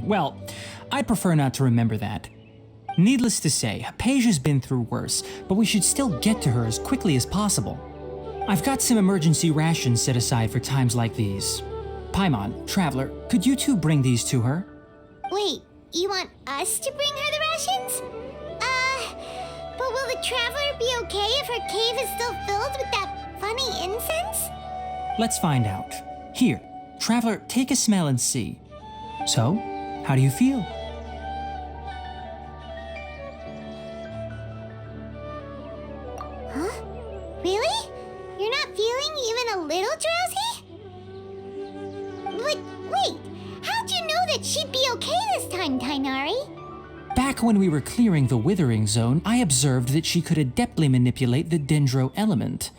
Well, I'd prefer not to remember that. Needless to say, Hypatia's been through worse, but we should still get to her as quickly as possible. I've got some emergency rations set aside for times like these. Paimon, Traveler, could you two bring these to her? Wait, you want us to bring her the rations? But will the Traveler be okay if her cave is still filled with that funny incense? Let's find out. Here, Traveler, take a smell and see. So, how do you feel? Huh? Really? You're not feeling even a little drowsy? But wait, how'd you know that she'd be okay this time, Tighnari? Back when we were clearing the Withering Zone, I observed that she could adeptly manipulate the Dendro element.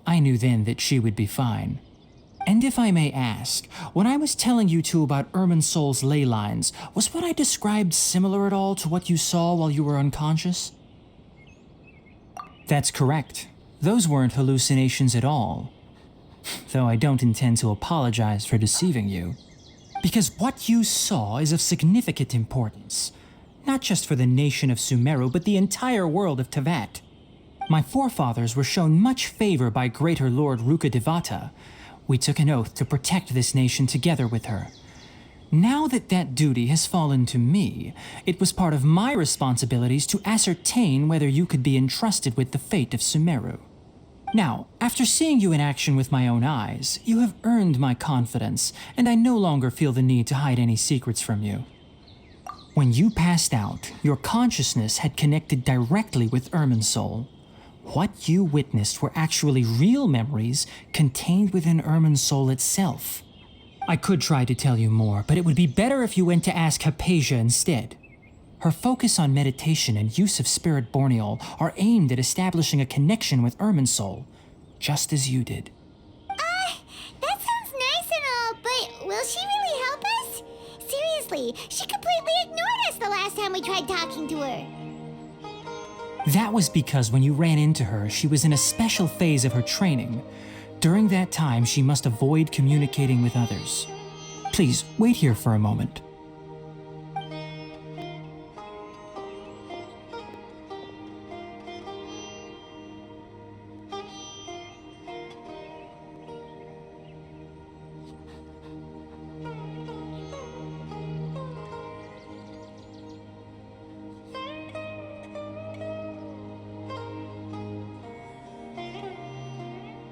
I knew then that she would be fine. And if I may ask, when I was telling you two about Irminsul's ley lines, was what I described similar at all to what you saw while you were unconscious? That's correct. Those weren't hallucinations at all. Though I don't intend to apologize for deceiving you. Because what you saw is of significant importance. Not just for the nation of Sumeru, but the entire world of Teyvat. My forefathers were shown much favor by Greater Lord Rukkhadevata. We took an oath to protect this nation together with her. Now that that duty has fallen to me, it was part of my responsibilities to ascertain whether you could be entrusted with the fate of Sumeru. Now, after seeing you in action with my own eyes, you have earned my confidence, and I no longer feel the need to hide any secrets from you. When you passed out, your consciousness had connected directly with Irminsul. What you witnessed were actually real memories contained within Irminsul itself. I could try to tell you more, but it would be better if you went to ask Hypatia instead. Her focus on meditation and use of Spirit Borneol are aimed at establishing a connection with Irminsul, just as you did. That sounds nice and all, but will she really help us? Seriously, she completely ignored us the last time we tried talking to her. That was because when you ran into her, she was in a special phase of her training. During that time, she must avoid communicating with others. Please, wait here for a moment.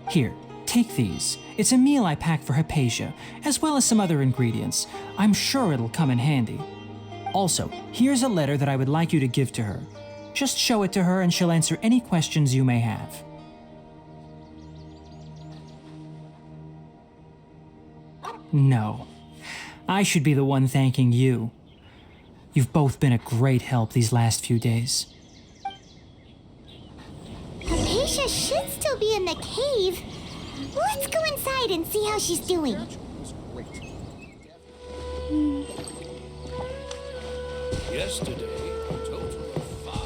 Here, take these. It's a meal I packed for Hypatia, as well as some other ingredients. I'm sure it'll come in handy. Also, here's a letter that I would like you to give to her. Just show it to her and she'll answer any questions you may have. No. I should be the one thanking you. You've both been a great help these last few days. Hypatia should still be in the cave. Let's go inside and see how she's doing. Yesterday, a total of 5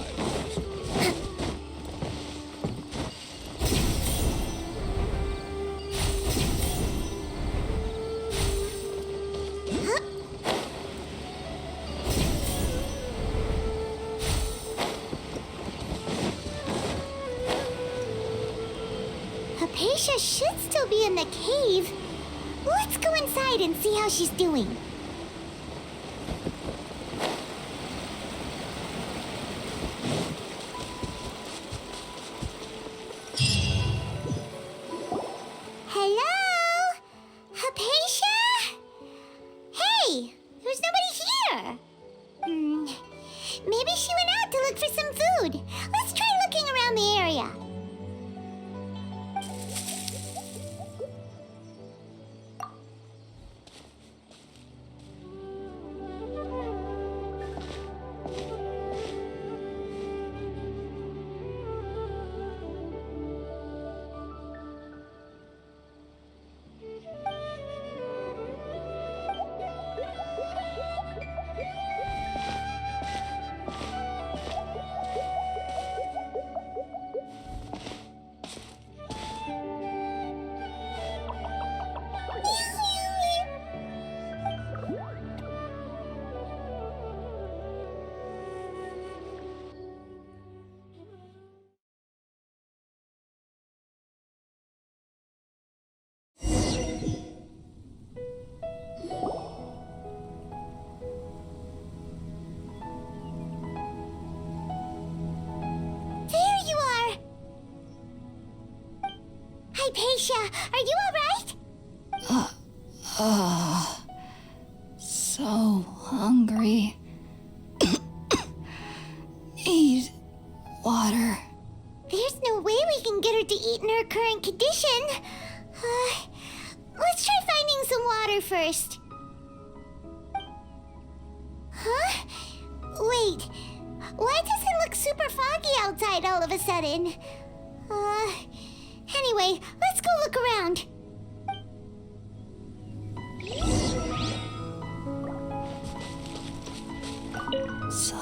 Hypatia should still be in the cave. Let's go inside and see how she's doing. Hello? Hypatia? Hey, there's nobody here. Maybe she went out to look for some food. Let's try looking around the area. Hypatia. Are you alright? So hungry. Need water. There's no way we can get her to eat in her current condition. Let's try finding some water first. Huh? Wait. Why does it look super foggy outside all of a sudden? Anyway, let's go look around. So...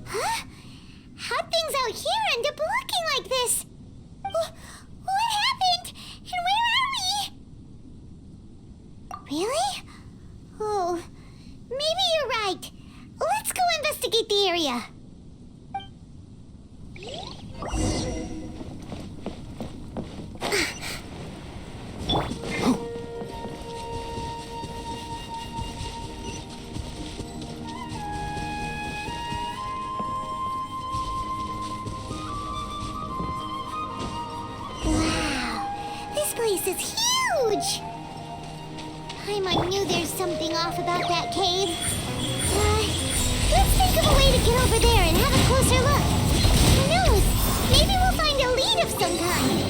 Huh? How'd things out here end up looking like this? What happened? And where are we? Really? Oh, maybe you're right. Let's go investigate the area. This is huge! I knew there's something off about that cave. Let's think of a way to get over there and have a closer look. Who knows? Maybe we'll find a lead of some kind.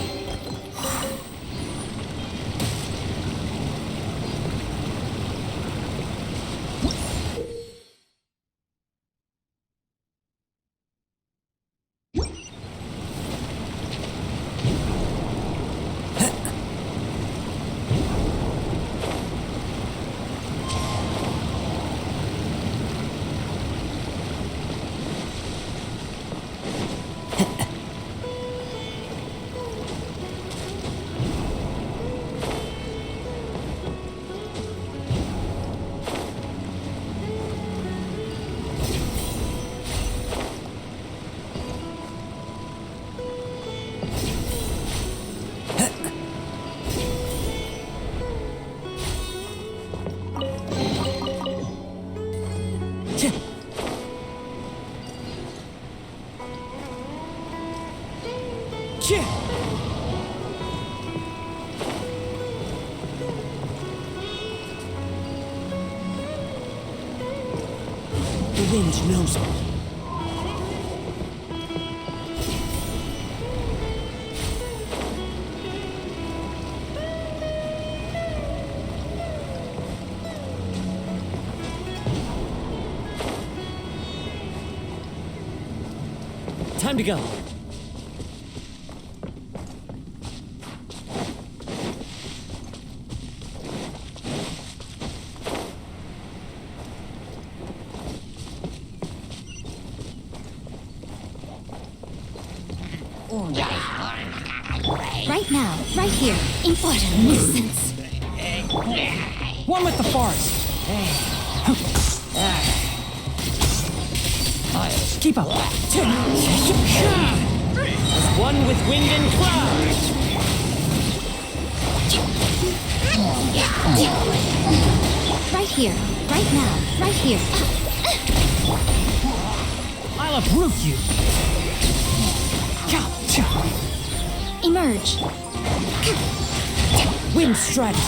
The wind knows me. Time to go. Right now, right here. What a nuisance. One with the forest. Keep up. As one with wind and cloud. Right here. Right now. Right here. I'll uproot you. Emerge. Wind strategy.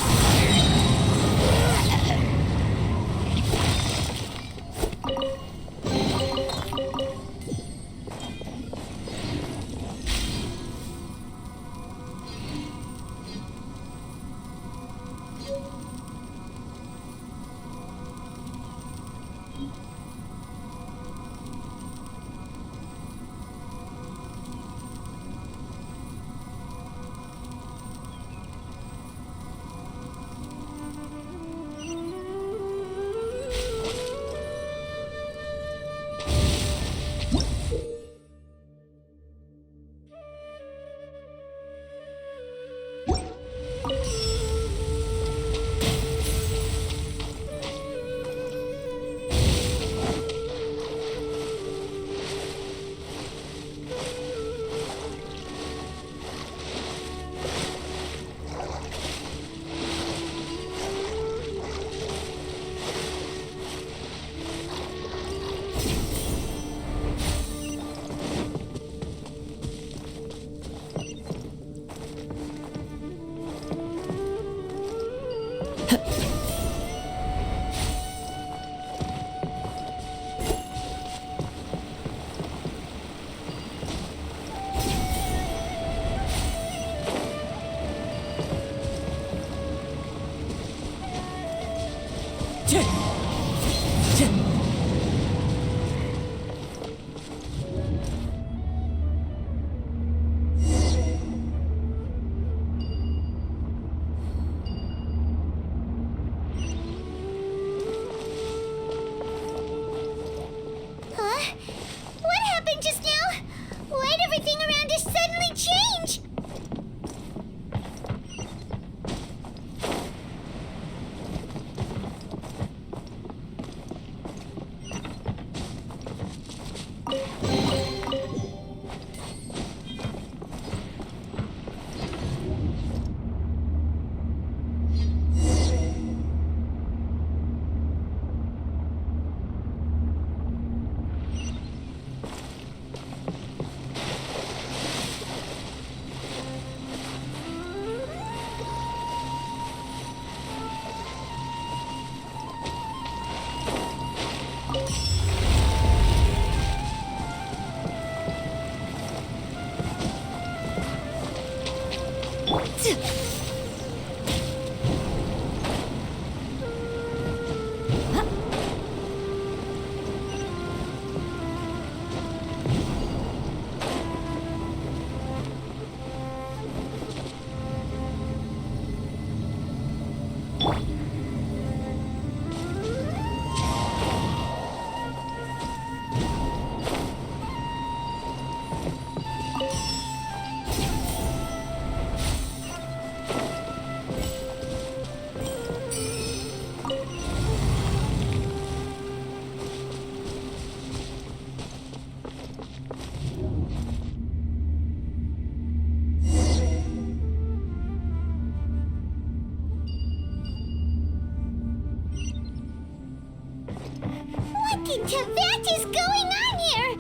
What in Tibet is going on here?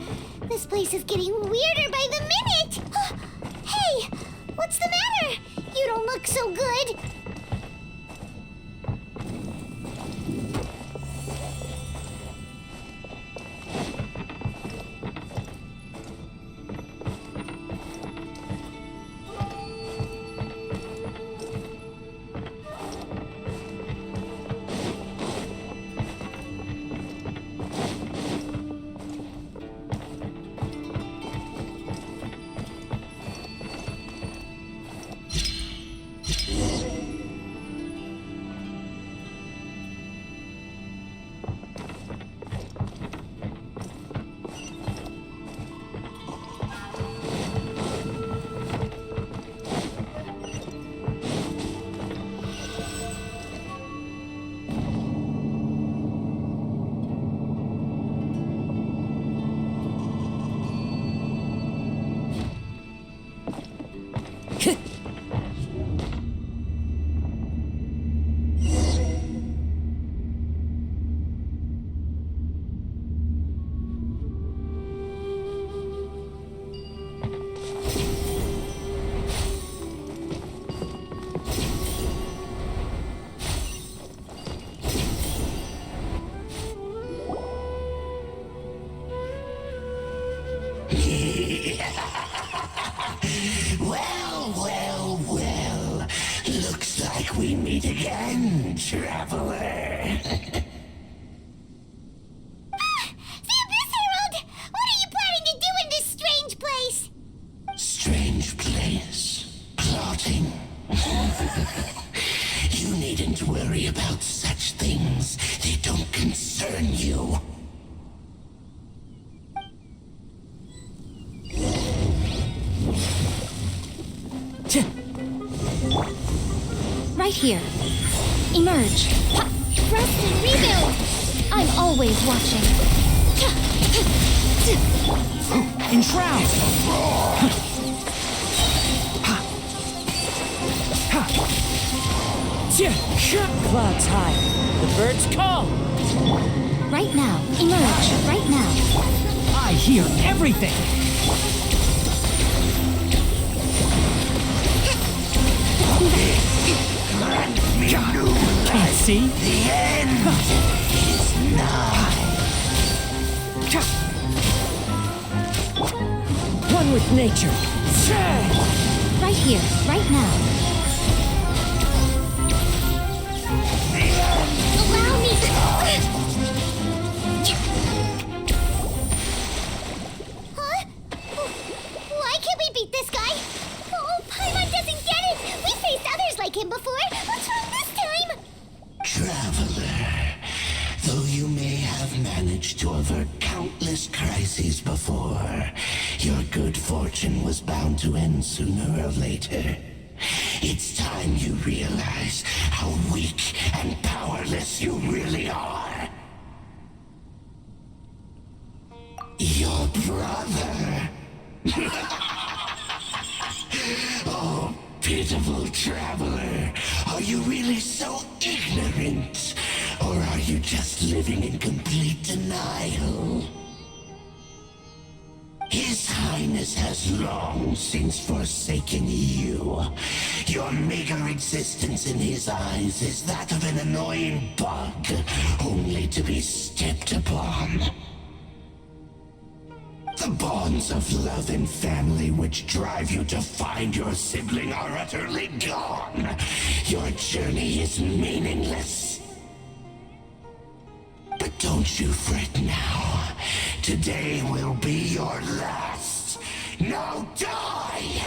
This place is getting weirder by the minute. Hey, what's the matter? You don't look so good. Well. Looks like we meet again, traveler. The Abyss Herald! What are you planning to do in this strange place? Strange place. Plotting. You needn't worry about such things. They don't concern you. Right here. Emerge. Rest and rebuild! I'm always watching. Enshroud! Clouds high. The birds call. Right now. Emerge. Right now. I hear everything! Can't see? The end is nigh. One with nature. Right here. Right now. Allow me! Huh? Why can't we beat this guy? Oh, Paimon doesn't get it! We faced others like him before! What's wrong this time? Traveler, though you may have managed to avert countless crises before, your good fortune was bound to end sooner or later. It's time you realize how weak and powerless you really are. Your brother. Oh, pitiful traveler. Are you really so ignorant? Or are you just living in complete denial? His Highness has long since forsaken you. Your meager existence in his eyes is that of an annoying bug, only to be stepped upon. The The bonds of love and family which drive you to find your sibling are utterly gone. Your journey is meaningless. But don't you fret now. Today will be your last. Now die!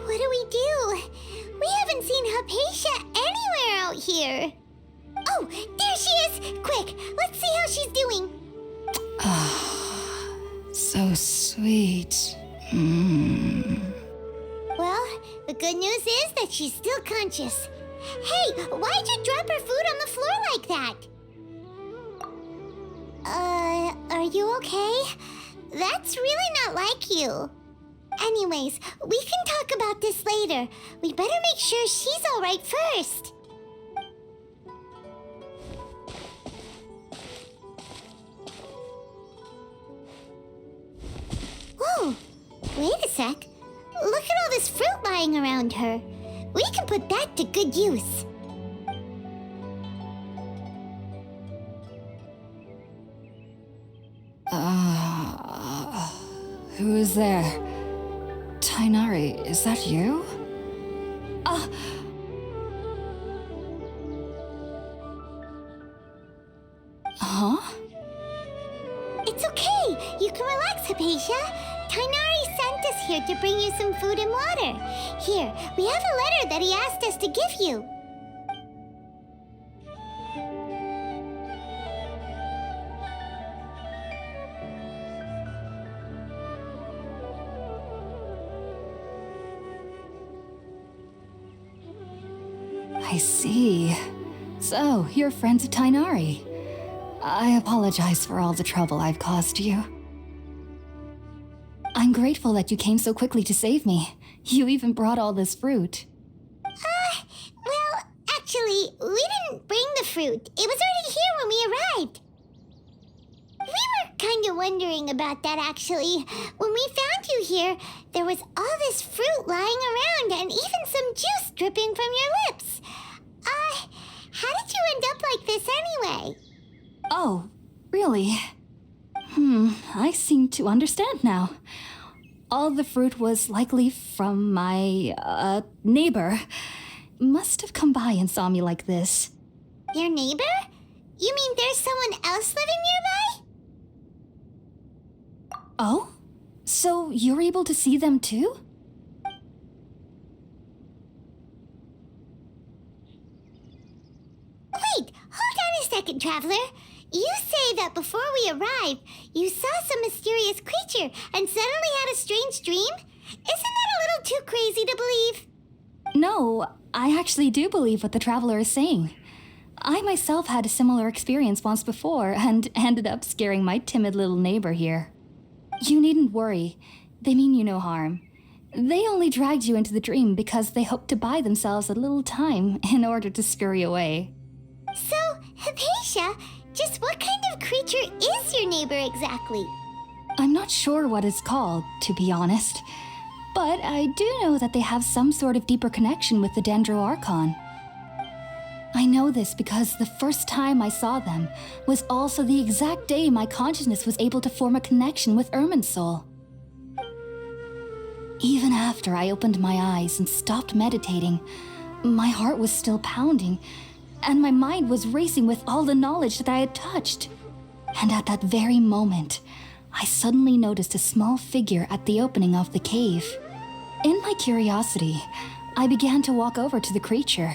What do we do? We haven't seen Hypatia anywhere out here. Oh, there she is! Quick, let's see how she's doing. So sweet. Well, the good news is that she's still conscious. Hey, why'd you drop her food on the floor like that? Are you okay? That's really not like you. Anyways, we can talk about this later. We better make sure she's alright first. Whoa, wait a sec. Look at all this fruit lying around her. We can put that to good use. Who is there? Tighnari, is that you? Huh? It's okay. You can relax, Hypatia. Tighnari sent us here to bring you some food and water. Here, we have a letter that he asked us to give you. I see. So, you're friends of Tighnari. I apologize for all the trouble I've caused you. I'm grateful that you came so quickly to save me. You even brought all this fruit. Well, actually, we didn't bring the fruit. It was already here when we arrived. We were kind of wondering about that, actually. When we found you here, there was all this fruit lying around and even some juice dripping from your lips. How did you end up like this anyway? Oh, really? I seem to understand now. All the fruit was likely from my, neighbor. Must have come by and saw me like this. Your neighbor? You mean there's someone else living nearby? Oh? So you're able to see them too? Wait, hold on a second, Traveler. You say that before we arrived, you saw some mysterious creature and suddenly had a strange dream? Isn't that a little too crazy to believe? No, I actually do believe what the Traveler is saying. I myself had a similar experience once before and ended up scaring my timid little neighbor here. You needn't worry. They mean you no harm. They only dragged you into the dream because they hoped to buy themselves a little time in order to scurry away. So, Hypatia, just what kind of creature is your neighbor exactly? I'm not sure what it's called, to be honest. But I do know that they have some sort of deeper connection with the Dendro Archon. I know this because the first time I saw them was also the exact day my consciousness was able to form a connection with Irminsul. Even after I opened my eyes and stopped meditating, my heart was still pounding, and my mind was racing with all the knowledge that I had touched. And at that very moment, I suddenly noticed a small figure at the opening of the cave. In my curiosity, I began to walk over to the creature.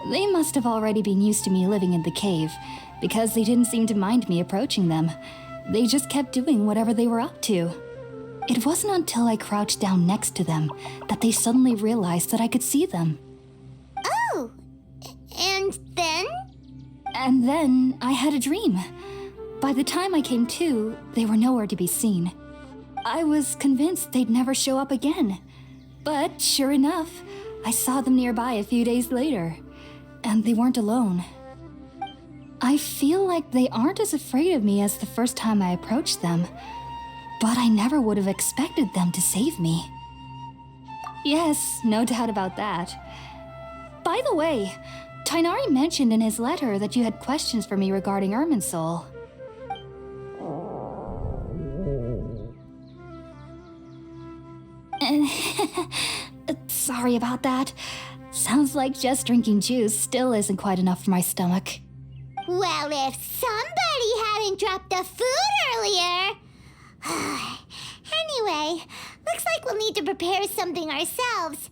They must have already been used to me living in the cave, because they didn't seem to mind me approaching them. They just kept doing whatever they were up to. It wasn't until I crouched down next to them that they suddenly realized that I could see them. Oh, and then? And then I had a dream. By the time I came to, they were nowhere to be seen. I was convinced they'd never show up again. But sure enough, I saw them nearby a few days later. And they weren't alone. I feel like they aren't as afraid of me as the first time I approached them. But I never would have expected them to save me. Yes, no doubt about that. By the way, Tighnari mentioned in his letter that you had questions for me regarding Irminsul. Sorry about that. Sounds like just drinking juice still isn't quite enough for my stomach. Well, if somebody hadn't dropped the food earlier... Anyway, looks like we'll need to prepare something ourselves.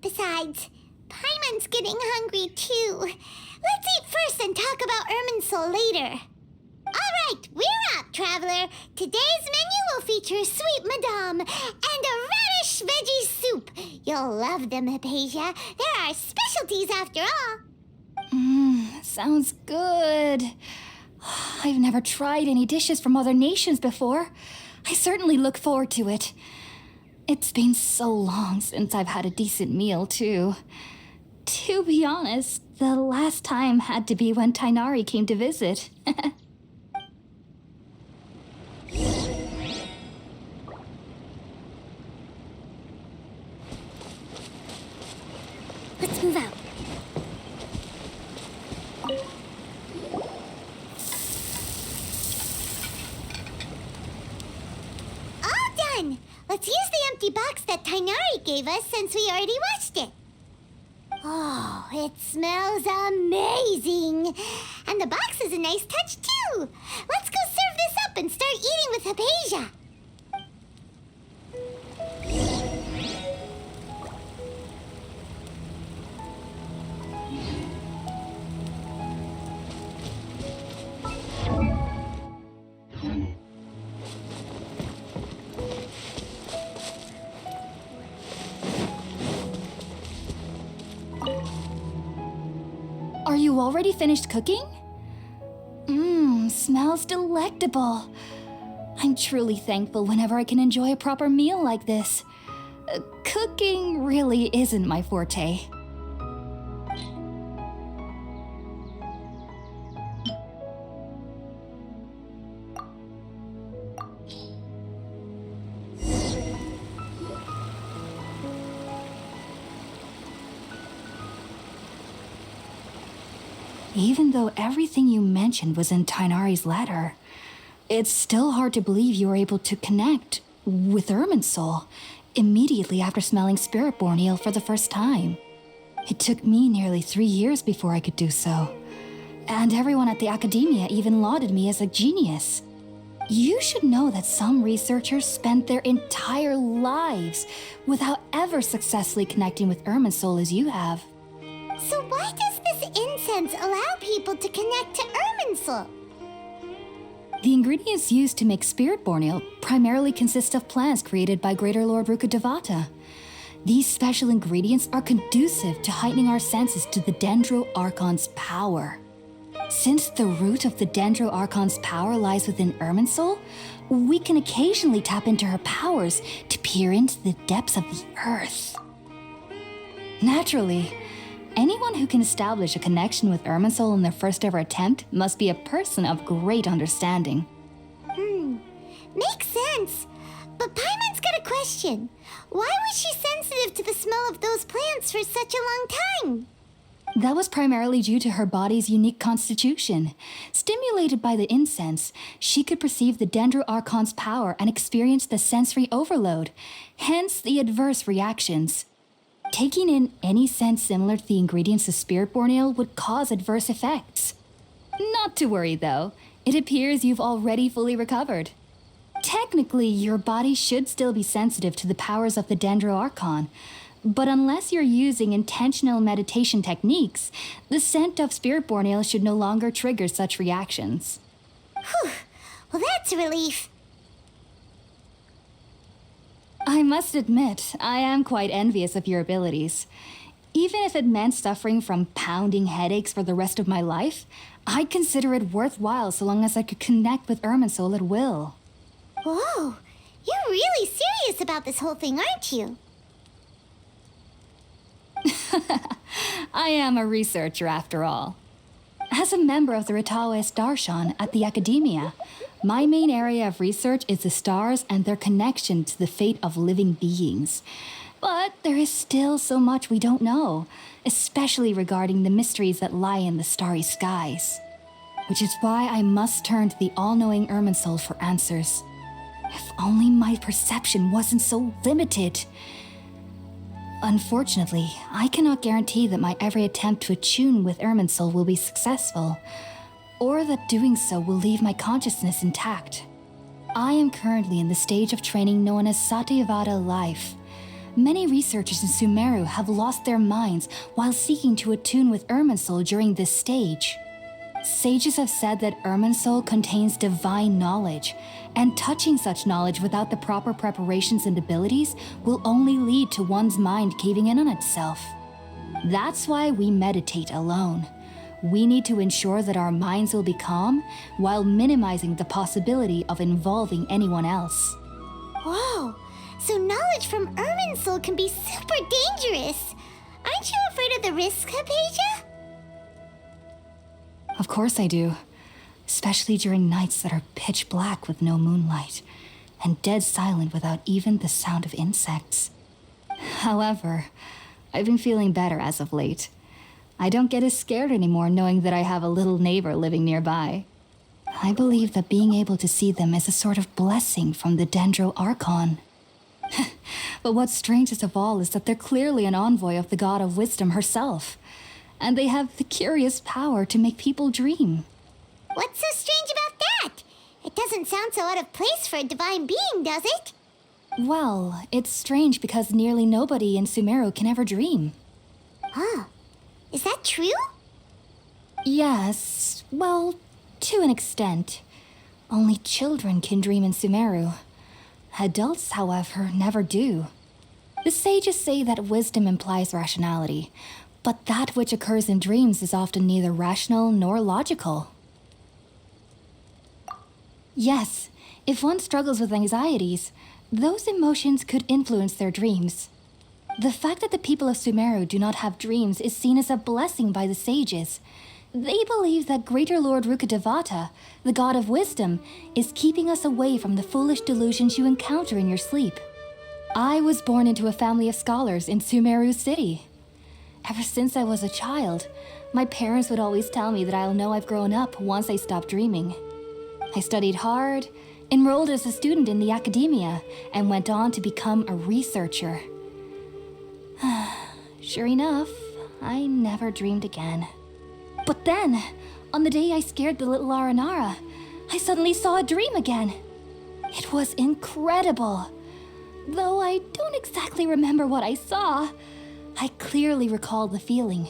Besides, Paimon's getting hungry too. Let's eat first and talk about Irminsul later. All right, we're up, traveler. Today's menu will feature sweet madame and a radish veggie soup. You'll love them, Hypatia. They're our specialties after all. Sounds good. I've never tried any dishes from other nations before. I certainly look forward to it. It's been so long since I've had a decent meal, too. To be honest, the last time had to be when Tighnari came to visit. Let's move out. All done! Let's use the empty box that Tighnari gave us since we already watched it. Oh, it smells amazing! And the box is a nice touch, too! Let's go serve this up and start eating with Hypatia! Are you already finished cooking? Smells delectable. I'm truly thankful whenever I can enjoy a proper meal like this. Cooking really isn't my forte. Even though everything you mentioned was in Tighnari's letter, it's still hard to believe you were able to connect with Irminsul immediately after smelling Spiritborn eel for the first time. It took me nearly 3 years before I could do so, and everyone at the Academia even lauded me as a genius. You should know that some researchers spent their entire lives without ever successfully connecting with Irminsul as you have. So why does this incense allow people to connect to Irminsul? The ingredients used to make Spiritborn eel primarily consist of plants created by Greater Lord Rukkhadevata. These special ingredients are conducive to heightening our senses to the Dendro Archon's power. Since the root of the Dendro Archon's power lies within Irminsul, we can occasionally tap into her powers to peer into the depths of the earth. Naturally, anyone who can establish a connection with Irminsul in their first ever attempt must be a person of great understanding. Makes sense. But Paimon's got a question. Why was she sensitive to the smell of those plants for such a long time? That was primarily due to her body's unique constitution. Stimulated by the incense, she could perceive the Dendro Archon's power and experience the sensory overload, hence the adverse reactions. Taking in any scent similar to the ingredients of Spiritborn eel would cause adverse effects. Not to worry though, it appears you've already fully recovered. Technically, your body should still be sensitive to the powers of the Dendro Archon, But unless you're using intentional meditation techniques, the scent of spirit-born ale should no longer trigger such reactions. Whew. Well, that's a relief. I must admit, I am quite envious of your abilities. Even if it meant suffering from pounding headaches for the rest of my life, I'd consider it worthwhile so long as I could connect with Irminsul at will. Whoa, you're really serious about this whole thing, aren't you? I am a researcher after all. As a member of the Ritaoist Archon at the Academia, my main area of research is the stars and their connection to the fate of living beings. But there is still so much we don't know, especially regarding the mysteries that lie in the starry skies. Which is why I must turn to the all-knowing Irminsul for answers. If only my perception wasn't so limited. Unfortunately, I cannot guarantee that my every attempt to attune with Irminsul will be successful, or that doing so will leave my consciousness intact. I am currently in the stage of training known as Satyavada life. Many researchers in Sumeru have lost their minds while seeking to attune with Irminsul during this stage. Sages have said that Irminsul contains divine knowledge, and touching such knowledge without the proper preparations and abilities will only lead to one's mind caving in on itself. That's why we meditate alone. We need to ensure that our minds will be calm while minimizing the possibility of involving anyone else. Whoa, so knowledge from Irminsul can be super dangerous. Aren't you afraid of the risks, Hypatia? Of course I do. Especially during nights that are pitch black with no moonlight, and dead silent without even the sound of insects. However, I've been feeling better as of late. I don't get as scared anymore knowing that I have a little neighbor living nearby. I believe that being able to see them is a sort of blessing from the Dendro Archon. But what's strangest of all is that they're clearly an envoy of the God of Wisdom herself, and they have the curious power to make people dream. What's so strange about that? It doesn't sound so out of place for a divine being, does it? Well, it's strange because nearly nobody in Sumeru can ever dream. Huh. Is that true? Yes, well, to an extent. Only children can dream in Sumeru. Adults, however, never do. The sages say that wisdom implies rationality, but that which occurs in dreams is often neither rational nor logical. Yes, if one struggles with anxieties, those emotions could influence their dreams. The fact that the people of Sumeru do not have dreams is seen as a blessing by the sages. They believe that Greater Lord Rukkhadevata, the God of Wisdom, is keeping us away from the foolish delusions you encounter in your sleep. I was born into a family of scholars in Sumeru City. Ever since I was a child, my parents would always tell me that I'll know I've grown up once I stop dreaming. I studied hard, enrolled as a student in the Academia, and went on to become a researcher. Sure enough, I never dreamed again. But then, on the day I scared the little Aranara, I suddenly saw a dream again. It was incredible. Though I don't exactly remember what I saw, I clearly recall the feeling.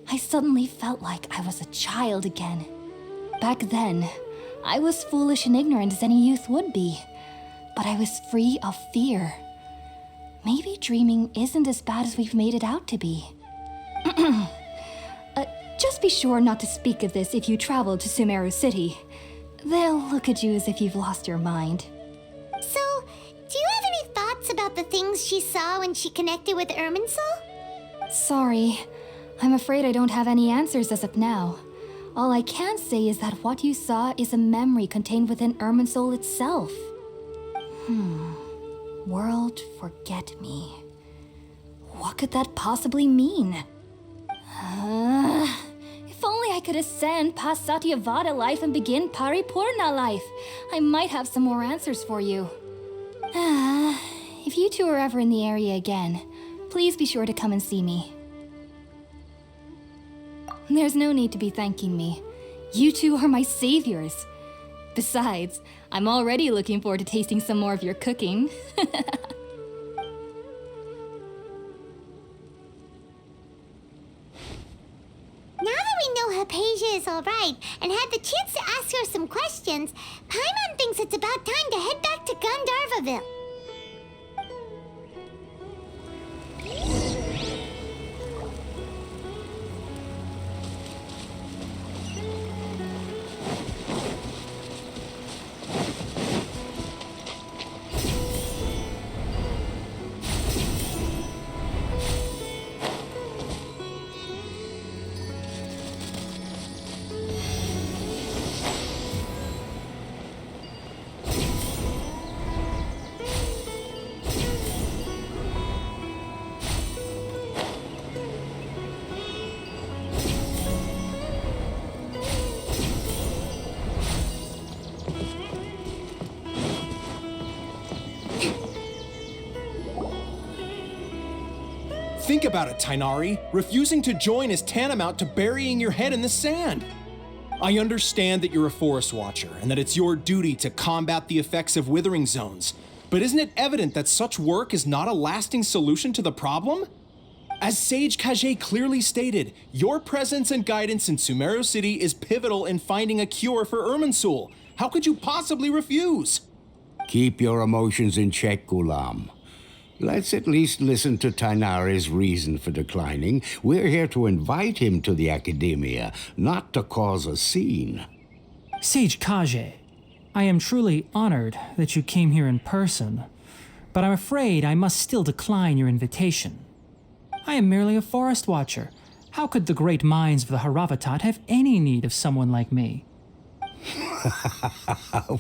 I suddenly felt like I was a child again. Back then, I was foolish and ignorant as any youth would be, but I was free of fear. Maybe dreaming isn't as bad as we've made it out to be. Just be sure not to speak of this if you travel to Sumeru City. They'll look at you as if you've lost your mind. So, do you have any thoughts about the things she saw when she connected with Irminsul? Sorry, I'm afraid I don't have any answers as of now. All I can say is that what you saw is a memory contained within Irminsul itself. World forget me. What could that possibly mean? If only I could ascend past Satyavada life and begin Paripurna life, I might have some more answers for you. If you two are ever in the area again, please be sure to come and see me. There's no need to be thanking me. You two are my saviors. Besides, I'm already looking forward to tasting some more of your cooking. all right and had the chance to ask her some questions, Paimon thinks it's about time to head back to Gandharvaville. Think about it, Tighnari. Refusing to join is tantamount to burying your head in the sand. I understand that you're a Forest Watcher and that it's your duty to combat the effects of Withering zones, but isn't it evident that such work is not a lasting solution to the problem? As Sage Kage clearly stated, your presence and guidance in Sumeru City is pivotal in finding a cure for Irminsul. How could you possibly refuse? Keep your emotions in check, Ghulam. Let's at least listen to Tighnari's reason for declining. We're here to invite him to the Academia, not to cause a scene. Sage Kage, I am truly honored that you came here in person, but I'm afraid I must still decline your invitation. I am merely a Forest Watcher. How could the great minds of the Haravatat have any need of someone like me?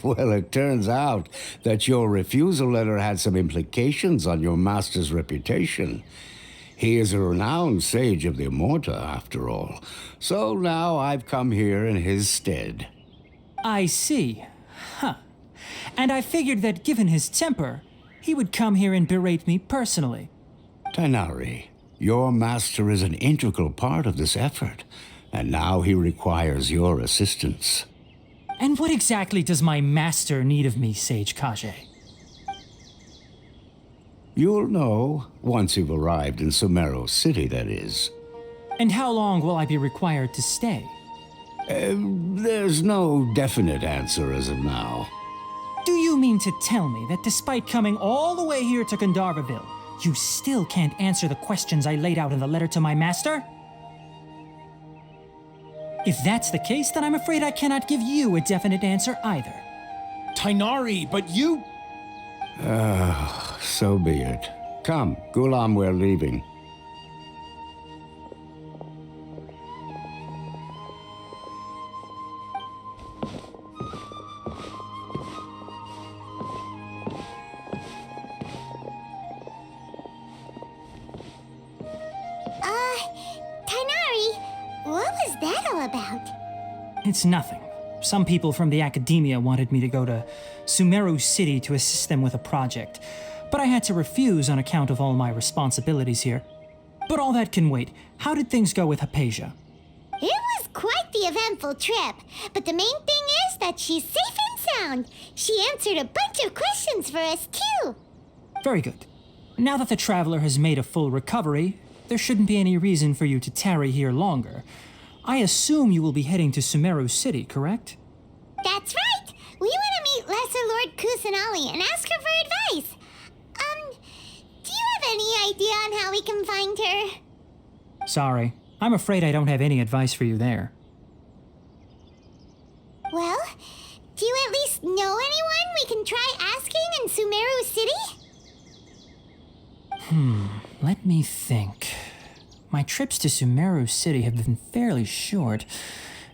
Well, it turns out that your refusal letter had some implications on your master's reputation. He is a renowned sage of the Immorta, after all. So now I've come here in his stead. I see. Huh. And I figured that given his temper, he would come here and berate me personally. Tighnari, your master is an integral part of this effort, and now he requires your assistance. And what exactly does my master need of me, Sage Kage? You'll know once you've arrived in Sumeru City, that is. And how long will I be required to stay? There's no definite answer as of now. Do you mean to tell me that despite coming all the way here to Gandharvaville, you still can't answer the questions I laid out in the letter to my master? If that's the case, then I'm afraid I cannot give you a definite answer either. Tighnari, but you... So be it. Come, Ghulam, we're leaving. Tighnari, what was that all about? It's nothing. Some people from the Academia wanted me to go to Sumeru City to assist them with a project, but I had to refuse on account of all my responsibilities here. But all that can wait. How did things go with Hypatia? It was quite the eventful trip, but the main thing is that she's safe and sound. She answered a bunch of questions for us, too. Very good. Now that the traveler has made a full recovery, there shouldn't be any reason for you to tarry here longer. I assume you will be heading to Sumeru City, correct? That's right! We want to meet Lesser Lord Kusanali and ask her for advice. Do you have any idea on how we can find her? Sorry, I'm afraid I don't have any advice for you there. Well, do you at least know anyone we can try asking in Sumeru City? Let me think. My trips to Sumeru City have been fairly short,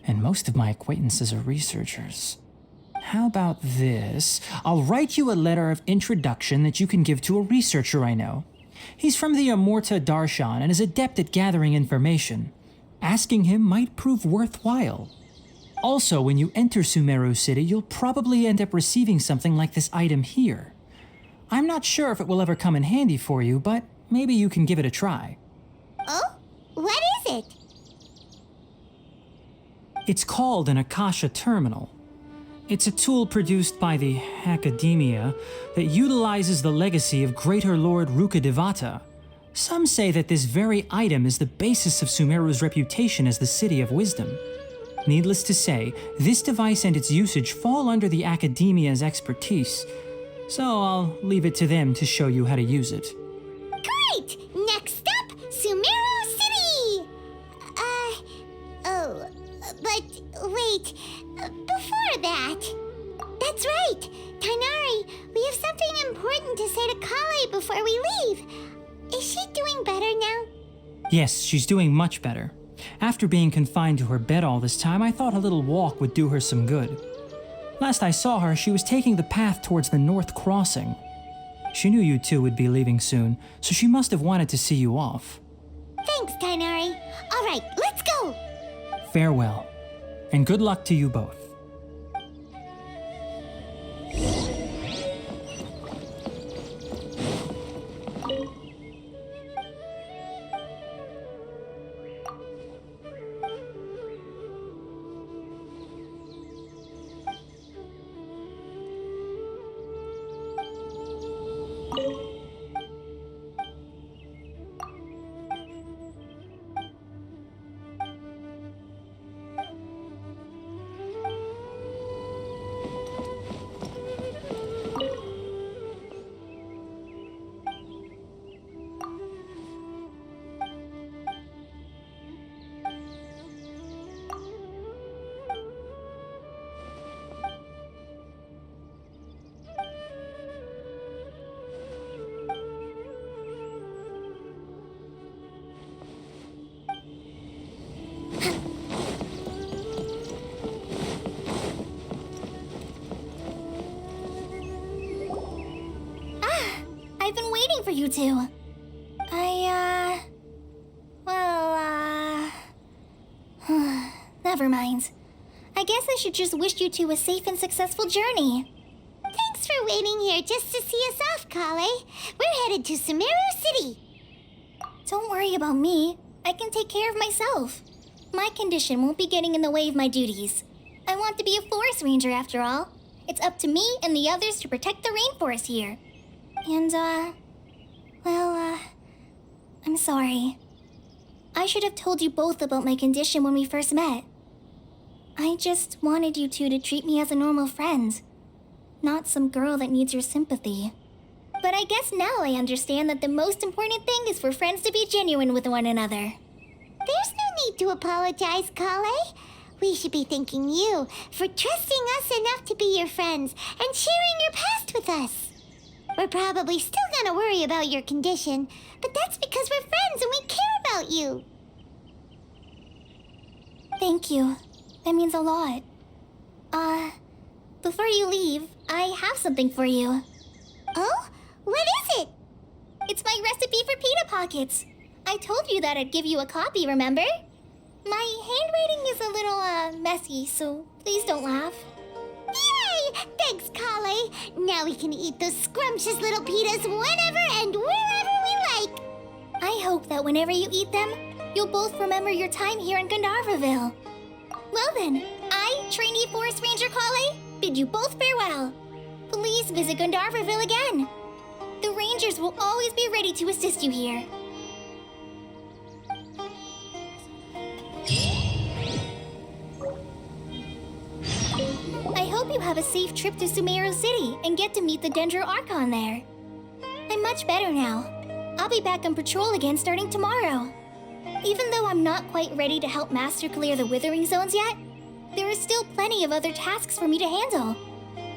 and most of my acquaintances are researchers. How about this? I'll write you a letter of introduction that you can give to a researcher I know. He's from the Immorta Darshan and is adept at gathering information. Asking him might prove worthwhile. Also, when you enter Sumeru City, you'll probably end up receiving something like this item here. I'm not sure if it will ever come in handy for you, but maybe you can give it a try. Oh? What is it? It's called an Akasha Terminal. It's a tool produced by the Academia that utilizes the legacy of Greater Lord Rukkhadevata. Some say that this very item is the basis of Sumeru's reputation as the City of Wisdom. Needless to say, this device and its usage fall under the Academia's expertise, so I'll leave it to them to show you how to use it. Great! Next up, Sumeru City! But wait, before that... That's right! Tighnari, we have something important to say to Collei before we leave. Is she doing better now? Yes, she's doing much better. After being confined to her bed all this time, I thought a little walk would do her some good. Last I saw her, she was taking the path towards the North Crossing. She knew you two would be leaving soon, so she must have wanted to see you off. Thanks, Tighnari. All right, let's go! Farewell, and good luck to you both. I've been waiting for you two. Never mind. I guess I should just wish you two a safe and successful journey. Thanks for waiting here just to see us off, Collei. We're headed to Sumeru City. Don't worry about me. I can take care of myself. My condition won't be getting in the way of my duties. I want to be a forest ranger after all. It's up to me and the others to protect the rainforest here. And, I'm sorry. I should have told you both about my condition when we first met. I just wanted you two to treat me as a normal friend, not some girl that needs your sympathy. But I guess now I understand that the most important thing is for friends to be genuine with one another. There's no need to apologize, Collei. We should be thanking you for trusting us enough to be your friends and sharing your past with us. We're probably still gonna worry about your condition, but that's because we're friends and we care about you. Thank you. That means a lot. Before you leave, I have something for you. Oh? What is it? It's my recipe for pita pockets. I told you that I'd give you a copy, remember? My handwriting is a little, messy, so please don't laugh. Yay! Thanks, Collei. Now we can eat those scrumptious little pitas whenever and wherever we like. I hope that whenever you eat them, you'll both remember your time here in Gandharville. Well then, I, trainee Forest Ranger Collei, bid you both farewell. Please visit Gandharville again. The Rangers will always be ready to assist you here. I hope you have a safe trip to Sumeru City and get to meet the Dendro Archon there. I'm much better now. I'll be back on patrol again starting tomorrow. Even though I'm not quite ready to help Master clear the Withering Zones yet, there is still plenty of other tasks for me to handle.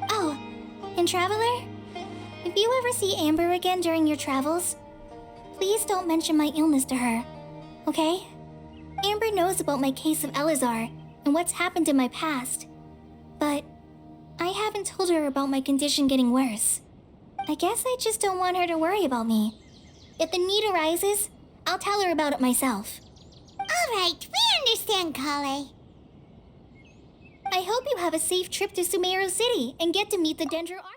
Oh, and Traveler, if you ever see Amber again during your travels, please don't mention my illness to her, okay? Amber knows about my case of Elazar and what's happened in my past, but I haven't told her about my condition getting worse. I guess I just don't want her to worry about me. If the need arises, I'll tell her about it myself. All right, we understand, Collei. I hope you have a safe trip to Sumeru City and get to meet the Dendro Archon.